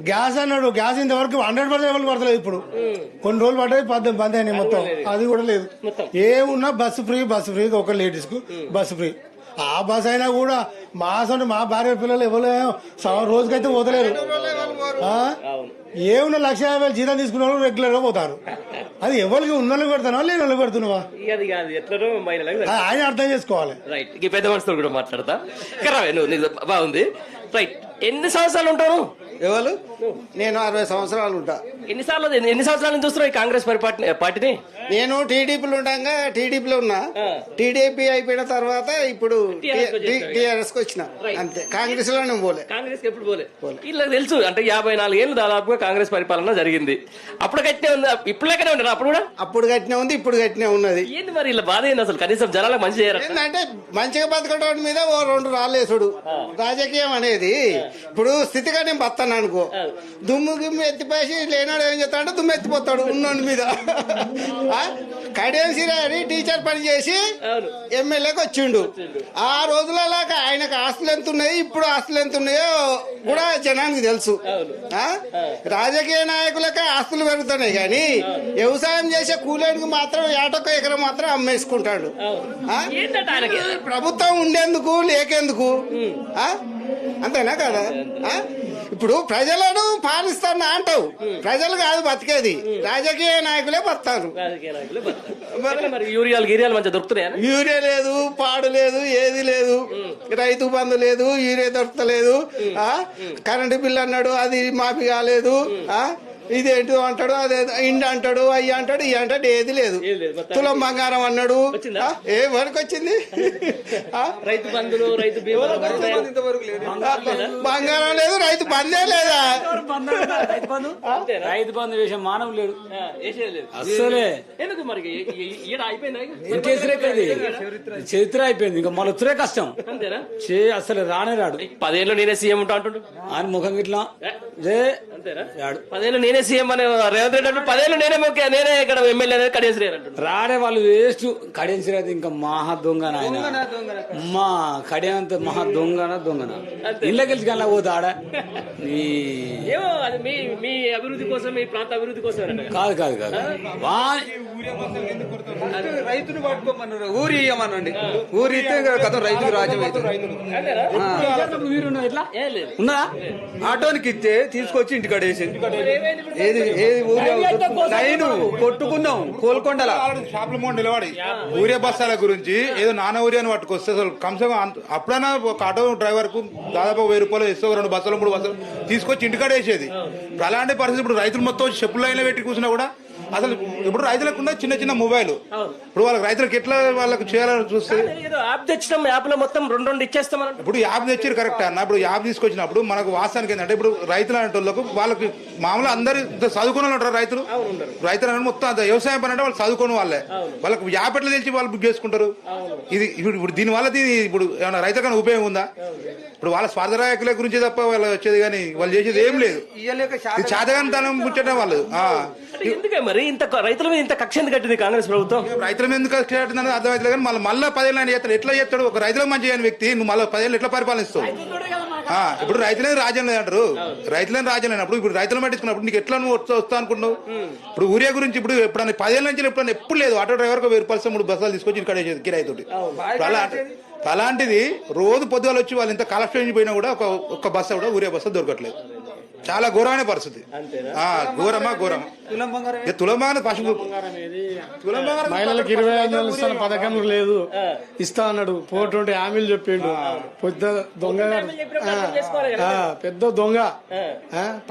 గ్యాస్ అన్నాడు, గ్యాస్ ఇంతవరకు 100% ఎవరు పడతలేదు. ఇప్పుడు కొన్ని రోజులు పడ్డాయి, 18 బంద్ అయినాయి మొత్తం. అది కూడా లేదు. ఏమున్నా బస్సు ఫ్రీ ఒక లేడీస్ కు బస్సు ఫ్రీ. ఆ బస్ అయినా కూడా మా భార్య పిల్లలు ఎవరు రోజుకైతే పోతలేరు. ఏమున్నా 150,000 జీతం తీసుకున్న వాళ్ళు రెగ్యులర్ గా పోతారు. అది ఎవరికి ఉన్న వాళ్ళకి పెడతానా లేని వాళ్ళకి పెడుతున్నావా? ఆయన అర్థం చేసుకోవాలి. రైట్. ఈ పెద్ద మనుషులు కూడా మాట్లాడతా. నువ్వు బాగుంది. రైట్. ఎన్ని సంవత్సరాలు ఉంటావు? ఎవరు? నేను 60 సంవత్సరాలు ఉంటా. ఎన్ని సంవత్సరాల నుంచి చూస్తున్నావు ఈ కాంగ్రెస్ పార్టీని? నేను టీడీపీలో ఉండగా టీడీపీలో ఉన్నా. టీడీపీ అయిపోయిన తర్వాత ఇప్పుడు టీఆర్ఎస్ కి వచ్చిన. అంతే. కాంగ్రెస్ లో నేను పోలే. కాంగ్రెస్ ఎప్పుడు పోలే. వీళ్ళకి తెలుసు అంటే 54 ఏళ్ళు దాదాపుగా కాంగ్రెస్ పరిపాలన జరిగింది. అప్పుడు కట్టినే ఉంది, ఇప్పుడు లెక్కనే ఉండరు. అప్పుడు కూడా అప్పుడు కట్టినే ఉంది, ఇప్పుడు కట్టినే ఉన్నది. ఏంది మరి ఇలా బాధ ఏంది అసలు? కనీసం జనాలకు మంచి చేయరు. ఏంటంటే మంచిగా బతకడం మీద ఓ 2 రాళ్ళేసుడు. రాజకీయం అనేది ఇప్పుడు స్థితిగా నేను బతాను అనుకో, దుమ్ము గిమ్ము ఎత్తిపోసి లేనాడు ఏం చేస్తా అంటే దుమ్ము ఎత్తిపోతాడు ఉన్నోడి మీద. కడియం శ్రీహరి టీచర్ పని చేసి ఎమ్మెల్యేకి వచ్చిండు. ఆ రోజులలో ఆయనకు ఆస్తులు ఎంత ఉన్నాయి, ఇప్పుడు ఆస్తులు ఎంత ఉన్నాయో కూడా జనానికి తెలుసు. రాజకీయ నాయకులకే ఆస్తులు పెరుగుతున్నాయి కానీ వ్యవసాయం చేసే కూలీకి మాత్రం ఏటొక్క ఎకరం మాత్రం అమ్మేసుకుంటాడు. ప్రభుత్వం ఉండేందుకు లేకేందుకు? అంతేనా కదా? ఇప్పుడు ప్రజలను పాలిస్తాను అంటావు, ప్రజలు కాదు బతికేది, రాజకీయ నాయకులే బతారు. యూరియా మంచిగా దొరుకుతున్నాయా? యూరియా లేదు, పాడు లేదు, ఏది లేదు. రైతు బంధు లేదు, యూరియా దొరకలేదు. కరెంటు బిల్లు అన్నాడు, అది మాఫీ కాలేదు. ఇదేంటి అంటాడు, అదే ఇండి అంటాడు, అయ్యి అంటాడు, ఇవి అంటాడు, ఏది లేదు. తులం బంగారం అన్నాడు, ఏ వరకు వచ్చింది? రైతు బంధులు, రైతు బీమా, బంగారం లేదు, రైతు బందే లేదా? రైతు బంధు వేసే మానవు లేడు అసలే. ఎందుకు మరి చరిత్ర అయిపోయింది. ఇంకా మళ్ళీ వచ్చే కష్టం. అసలు రానే రాడు. 10 ఏళ్ళు నేనే సీఎం ఉంటా అంటుండు. ఆయన ముఖం ఇట్లా 10 ఏళ్ళు నేనే సీఎం అనే రేవంత్ రెడ్డి అంటూ 10 ఏళ్ళు నేనే ఇక్కడ ఎమ్మెల్యే కడియం శ్రీహరి అంటుండు. రాడే వాళ్ళు వేస్ట్. కడియం శ్రీహరి ఇంకా మహా దొంగన ఆయన. మా కడియంత మహా దొంగన ఇళ్ళ గెలిచి కన్నా పోతా ఆడ. ఏమో అది మీ అభివృద్ధి కోసం, మీ ప్రాంత అభివృద్ధి కోసం కాదు. రైతును పట్టుకోమన్నారు, ఊరి ఇయ్యమనండి. ఊరి ఇస్తే కథం రైతుకు రాజ్యం ఉన్నా. ఆటోనికి ఇస్తే తీసుకొచ్చి ఇంటికాడ వేసి ఏది ఊరి లైన్ కొట్టుకున్నాం కోల్కొండల షాపుల ముందు నిలబడి ఊరియా బస్తాల గురించి ఏదో నాన్న ఊరియాని పట్టుకొస్తే అసలు కమ్సే అప్పుడైనా ఒక ఆటో డ్రైవర్ కు దాదాపు 1000 రూపాయలు ఇస్తే 2 బస్సులు 3 బస్సులు తీసుకొచ్చి ఇంటికాడ వేసేది. అలాంటి పరిస్థితి ఇప్పుడు రైతులు మొత్తం చెప్పుల లైన్లో పెట్టి కూర్చున్నా కూడా అసలు ఇప్పుడు రైతులకు ఉన్న చిన్న మొబైల్ ఇప్పుడు వాళ్ళకి రైతులకు ఎట్లా వాళ్ళకి చేయాలని చూస్తే యాప్ తెచ్చినాం, యాప్ లో మొత్తం 2 ఇచ్చేస్తాం. ఇప్పుడు యాప్ తెచ్చారు కరెక్ట్ అన్న. ఇప్పుడు యాప్ తీసుకొచ్చినప్పుడు మనకు వాస్తవానికి ఏంటంటే ఇప్పుడు రైతులు అనేటోళ్ళకు వాళ్ళకి మామూలుగా అందరు చదువుకున్న ఉంటారు. రైతులు అంటే మొత్తం అంత వ్యవసాయం పని అంటే వాళ్ళు చదువుకున్న వాళ్ళే. వాళ్ళకి యాప్ ఎట్లా తెలిసి వాళ్ళు బుక్ చేసుకుంటారు. ఇది ఇప్పుడు దీనివల్ల ఇప్పుడు ఏమైనా రైతులకన్నా ఉపయోగం ఉందా? ఇప్పుడు వాళ్ళ స్వార్థ నాయకుల గురించి తప్ప వాళ్ళు వచ్చేది కానీ వాళ్ళు చేసేది ఏం లేదు. చేతగాని తనం ముచ్చటం వాళ్ళు. ఎందుకే మరి ఇంత రైతుల మీద ఇంత కక్ష ఎందుకు కట్టింది కాంగ్రెస్ ప్రభుత్వం? రైతుల మీద ఎందుకు కక్ష కట్టిందని అర్థమవుతుంది కానీ మళ్ళీ 10 ఏళ్ళు చేస్తాడు. ఎట్లా చేస్తాడు? ఒక రైతులకు మంచి చేయని వ్యక్తి నువ్వు మళ్ళీ 10 ఏళ్ళు ఎట్లా పరిపాలిస్తావు? ఇప్పుడు రైతులే రాజ్యం లేదంటారు. రైతులని రాజ్యం లేనప్పుడు ఇప్పుడు రైతులు పట్టించుకున్నప్పుడు నీకు ఎట్లా నువ్వు వస్తా అనుకుంటున్నావు? ఇప్పుడు ఊరియా గురించి ఇప్పుడు ఎప్పుడన్నా 10 ఏళ్ళ నుంచి ఎప్పుడన్నా ఎప్పుడు లేదు. ఆటో డ్రైవర్ 1000 రూపాయలు 3 బస్సాలు తీసుకొచ్చి ఇక్కడ కిరాయితోటి. అలాంటిది రోజు పొద్దుగాలు వచ్చి వాళ్ళు ఇంత కాలక్షేపం పోయినా కూడా ఒక్క బస్సు కూడా ఊరియా బస్సు దొరకట్లేదు. చాలా ఘోరమైన పరిస్థితి. ఘోరమా తులం బంగారం పశువు మహిళలకు 25,000 ఇస్తాను పథకం లేదు, ఇస్తా అన్నాడు. 420 హామీలు చెప్పిండు. పెద్ద దొంగ, పెద్ద దొంగ.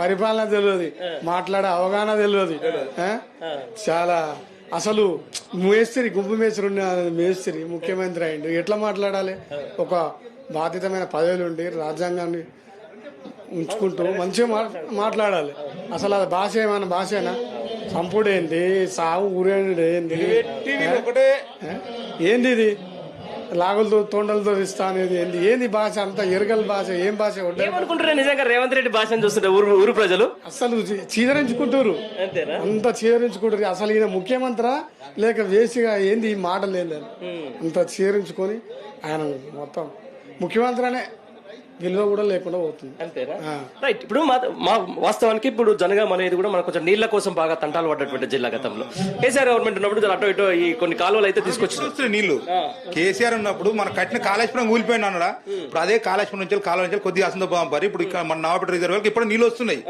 పరిపాలన తెలియదు, మాట్లాడే అవగాహన తెలియదు. చాలా అసలు మేస్త్రి, గుంపు మేస్త్రి ఉన్న మేస్త్రి ముఖ్యమంత్రి అయిండు. ఎట్లా మాట్లాడాలి? ఒక బాధ్యతమైన పదవులు ఉండి రాజ్యాంగాన్ని ఉంచుకుంటూ మంచిగా మాట్లాడాలి. అసలు అది భాష ఏమైనా భాషేనా? సంపుడు ఏంటి, సాగు ఊరేడు ఏంది, ఏంది ఇది లాగులతో తొండలతో ఇస్తా అనేది ఏంది? ఏంది భాష? అంత ఎరగల భాష. ఏం భాష? ఏమనుకుంటారు నిజంగా రేవంత్ రెడ్డి భాషను చూస్తుంటే ఊరు ప్రజలు అసలు చీదరించుకుంటారు, అంత చీదరించుకుంటారు. అసలు ఈయన ముఖ్యమంత్రి లేక వేసిగా ఏంది ఈ మాటలు ఏందని అంత చీదరించుకొని ఆయన మొత్తం ముఖ్యమంత్రినే విలువ కూడా లేకుండా పోతుంది. అంతేనా? రైట్. ఇప్పుడు వాస్తవానికి ఇప్పుడు జనగాం అనేది కూడా మనకు కొంచెం నీళ్ల కోసం బాగా తంటాలు పడ్డటువంటి జిల్లా. గతంలో కేసీఆర్ గవర్నమెంట్ ఉన్నప్పుడు అటో ఇటో ఈ కొన్ని కాలువలు అయితే తీసుకొచ్చి నీళ్లు కేసీఆర్ ఉన్నప్పుడు మన కట్టిన కాళేశ్వరం కూలిపోయినా అన్నాడా? ఇప్పుడు అదే కాళేశ్వరం నుంచి కాలువ నుంచి కొద్దిగా అసలు పంపారు. ఇప్పుడు మన నవాపేట రిజర్వ్ ఇప్పుడు నీళ్లు వస్తున్నాయి.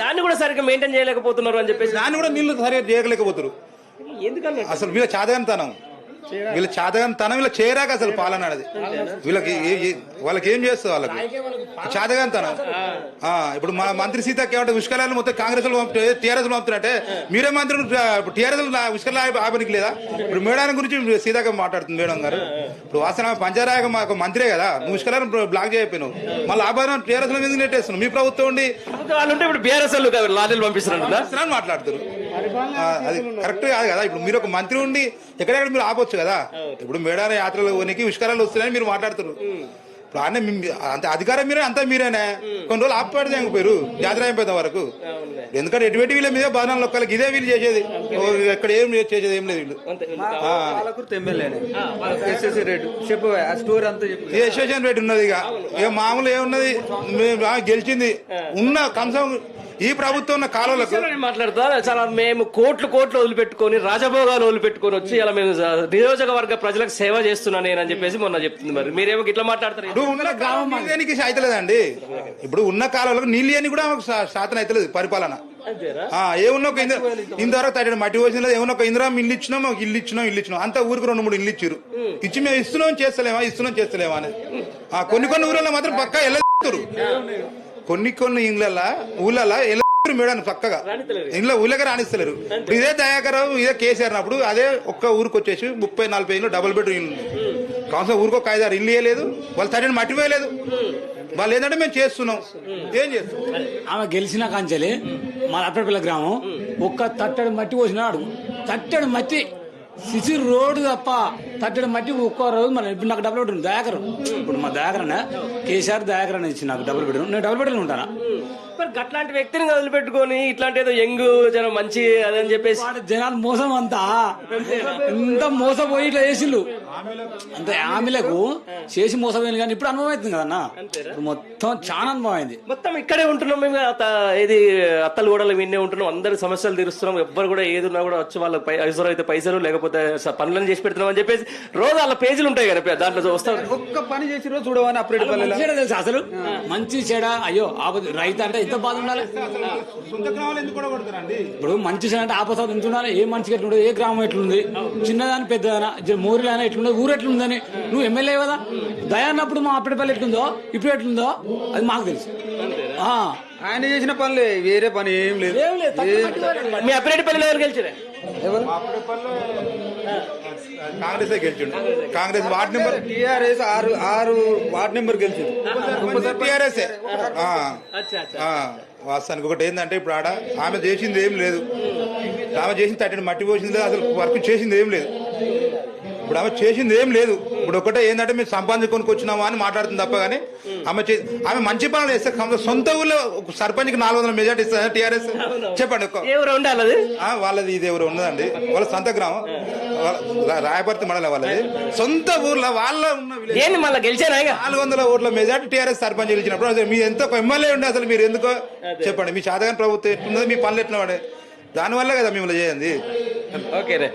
దాన్ని కూడా సరిగ్గా మెయింటైన్ చేయలేకపోతున్నారు అని చెప్పేసి దాన్ని కూడా నీళ్లు సరిగ్గా చేయలేకపోతారు. ఎందుకన్నా అసలు వీళ్ళ చాదగనితనం, వీళ్ళ చాదగనితనం వీళ్ళ చేయరాక అసలు పాలన అనేది వీళ్ళకి వాళ్ళకి ఏం చేస్తుంది? వాళ్ళకి చాదగనితనం. ఇప్పుడు మా మంత్రి సీతకి ఏమంటే ఉష్కలాలు మొత్తం కాంగ్రెస్ టీఆర్ఎస్ పంపుతున్నట్టే మీరే మంత్రి టీఆర్ఎస్ ఉష్కల ఆపనికి లేదా? ఇప్పుడు మేడం గురించి సీతక్క మాట్లాడుతుంది మేడం గారు. ఇప్పుడు వాసన పంచారాయ మాకు మంత్రే కదా, నువ్వు ఉష్కలను బ్లాక్ చేయకపోయినావు. మళ్ళీ ఆభరణ టీఆర్ఎస్ లో మీద నెట్టేస్తున్నావు. మీ ప్రభుత్వం ఉండి ఇప్పుడు బీఆర్ఎస్ లారీలు పంపిస్తున్నారు మాట్లాడుతారు. అది కరెక్ట్ కాదు కదా. ఇప్పుడు మీరు ఒక మంత్రి ఉండి ఎక్కడెక్కడ మీరు ఆపొచ్చు కదా. ఇప్పుడు మేడాల యాత్రలో పోనీకి ఉష్కరాలు వస్తున్నాయని మీరు మాట్లాడుతున్నారు. ఇప్పుడు అన్నీ అంత అధికారం మీరే, అంతా మీరేనే. కొన్ని రోజులు ఆపేది చేయకపోయారు యాత్ర అయిపోయిన వరకు. ఎందుకంటే ఎటువంటి వీళ్ళ మీద బాధన లొక్కలకి ఇదే వీళ్ళు చేసేది. ఎక్కడ ఏం చేసేది ఏం లేదు. వీళ్ళు యశ్వశన్ రెడ్డి ఉన్నది. ఇక మామూలు ఏమున్నది, గెలిచింది ఉన్న కంసం ఈ ప్రభుత్వం ఉన్న కాలంలో మాట్లాడుతా చాలా మేము కోట్లు వదిలిపెట్టుకొని రాజభోగాలు వదిలిపెట్టుకొని వచ్చి ఇలా మేము నియోజకవర్గ ప్రజలకు సేవ చేస్తున్నాను అని చెప్పేసి మొన్న చెప్తుంది. మరి మీరేమో ఇట్లా మాట్లాడతారు? అయితలేదండి. ఇప్పుడు ఉన్న కాలంలో నీళ్ళు అని కూడా శాతం అయితలేదు పరిపాలన. ఏమున్నా ఇంతవరకు తగ్గ మట్టి పోసిన లేదు. ఏమన్నా ఒక ఇందిరా ఇల్లు ఇచ్చినాం, ఇల్లు ఇచ్చినాం అంతా ఊరికి 2-3 ఇల్లు ఇచ్చారు. ఇచ్చి మేము ఇస్తున్నాం చేస్తలేమా అనేది. కొన్ని ఊళ్ళలో మాత్రం పక్కా వెళ్ళరు. కొన్ని ఊళ్ళల్లో మేడం చక్కగా ఇంట్లో ఊళ్ళగా రాణిస్తలేరు. ఇదే దయాకరావు ఇదే కేసీఆర్ అప్పుడు అదే ఒక్క ఊరికి వచ్చేసి 30-40 ఇల్లు డబుల్ బెడ్రూమ్ ఇల్లు కావాల్సిన ఊరికి ఒక 5-6 ఇల్లు ఇవ్వలేదు. వాళ్ళు తడిని మట్టిపోయలేదు. వాళ్ళు ఏంటంటే మేము చేస్తున్నాం. ఏం చేస్తాం? ఆమె గెలిచిన కాంచెలి మా అప్పటిపల్లి గ్రామం ఒక్క తట్టడి మట్టి పోసినాడు. తట్టడి మట్టి సిసి రోడ్డు తప్ప తట్టడి మట్టి ఒక్క రోజు మన ఇప్పుడు నాకు డబుల్ బెడ్రూమ్ దయాకరం. ఇప్పుడు మా దయాకరణ కేసీఆర్ దయాకరణ ఇచ్చి నాకు డబుల్ బెడ్రూమ్. నేను డబుల్ బెడ్రూమ్ ఉంటానా? మరి అట్లాంటి వ్యక్తిని వదిలిపెట్టుకొని ఇట్లాంటి ఏదో యంగ్ జనం మంచి అదని చెప్పేసి జనాలు మోసం అంతా ఇంత మోసపోయి ఇట్లా చేసిండు. అంత ఆమెలకు చేసి మోసపోయింది. కానీ ఇప్పుడు అనుభవం అవుతుంది కదన్నా. మొత్తం చాలా అనుభవం అయింది. మొత్తం ఇక్కడే ఉంటున్నాం మేము. ఏది అత్తలు కూడా విన్నే ఉంటున్నాం. అందరి సమస్యలు తీరుస్తున్నాం. ఎవ్వరు కూడా ఏది ఉన్నా కూడా వచ్చి వాళ్ళకి అవసరం అయితే పైసలు లేకపోతే పనులను చేసి పెడుతున్నాం అని చెప్పేసి రోజు వాళ్ళ పేజీలు ఉంటాయి కదా, దాంట్లో వస్తాం. ఒక్క పని చేసి రోజు చూడవని అప్పుడు తెలుసు అసలు మంచి చెడ. అయ్యో రైతు అంటే ఎంత బాధ ఉండాలి. ఇప్పుడు మంచి చెడ అంటే ఆపద ఎంత ఉండాలి. ఏ మనిషికి ఎట్లుండదు, ఏ గ్రామం ఎట్లుంది, చిన్నదాని పెద్దదానా, మోరిలైనా ఎట్లుండదు, ఊరు ఎట్లుందని. నువ్వు ఎమ్మెల్యే కదా, దయ అన్నప్పుడు మా అప్పటిపల్లి ఎట్లుందో ఇప్పుడు ఎట్లుందో అది మాకు తెలుసు. ఆయన చేసిన పనులే, వేరే పని ఏం లేదు. మీ అప్పటిపల్లిలో ఎవరు గెలిచారు? కాంగ్రెస్ గెలిచిండు. Congress ward number TRS 6 ward number గెలిచింది. టీఆర్ఎస్. వాస్తవానికి ఒకటి ఏంటంటే ఇప్పుడు ఆడ ఆమె చేసింది ఏం లేదు. ఆమె చేసింది తట్టడి మట్టి పోసింది లేదు. అసలు వర్క్ చేసింది ఏం లేదు. ఇప్పుడు ఆమె చేసింది ఏం లేదు. ఇప్పుడు ఒకటే ఏంటంటే మేము సంపాదించుకొని వచ్చినామా అని మాట్లాడుతుంది తప్ప కానీ ఆమె మంచి పనులు చేస్తే సొంత ఊళ్ళో సర్పంచ్కి 400 మెజార్టీ ఇస్తుంది టీఆర్ఎస్. చెప్పండి వాళ్ళది ఇది ఎవరు ఉన్నదండి, వాళ్ళ సొంత గ్రామం. రాయపర్తి మండలం వాళ్ళది, సొంత ఊర్లో వాళ్ళ ఉన్న విలేజ్. ఏంది మళ్ళీ గెలిచానా ఇక? 400 ఓట్ల మెజార్టీ టీఆర్ఎస్ సర్పంచ్ గెలిచినప్పుడు అసలు మీ ఎంత ఎమ్మెల్యే ఉండే, అసలు మీరు ఎందుకో చెప్పండి. మీ శాతగాని ప్రభుత్వం ఎట్లున్నది, మీ పనులు ఎట్లా పడే, దానివల్ల కదా మిమ్మల్ని చేయండి. ఓకే రే.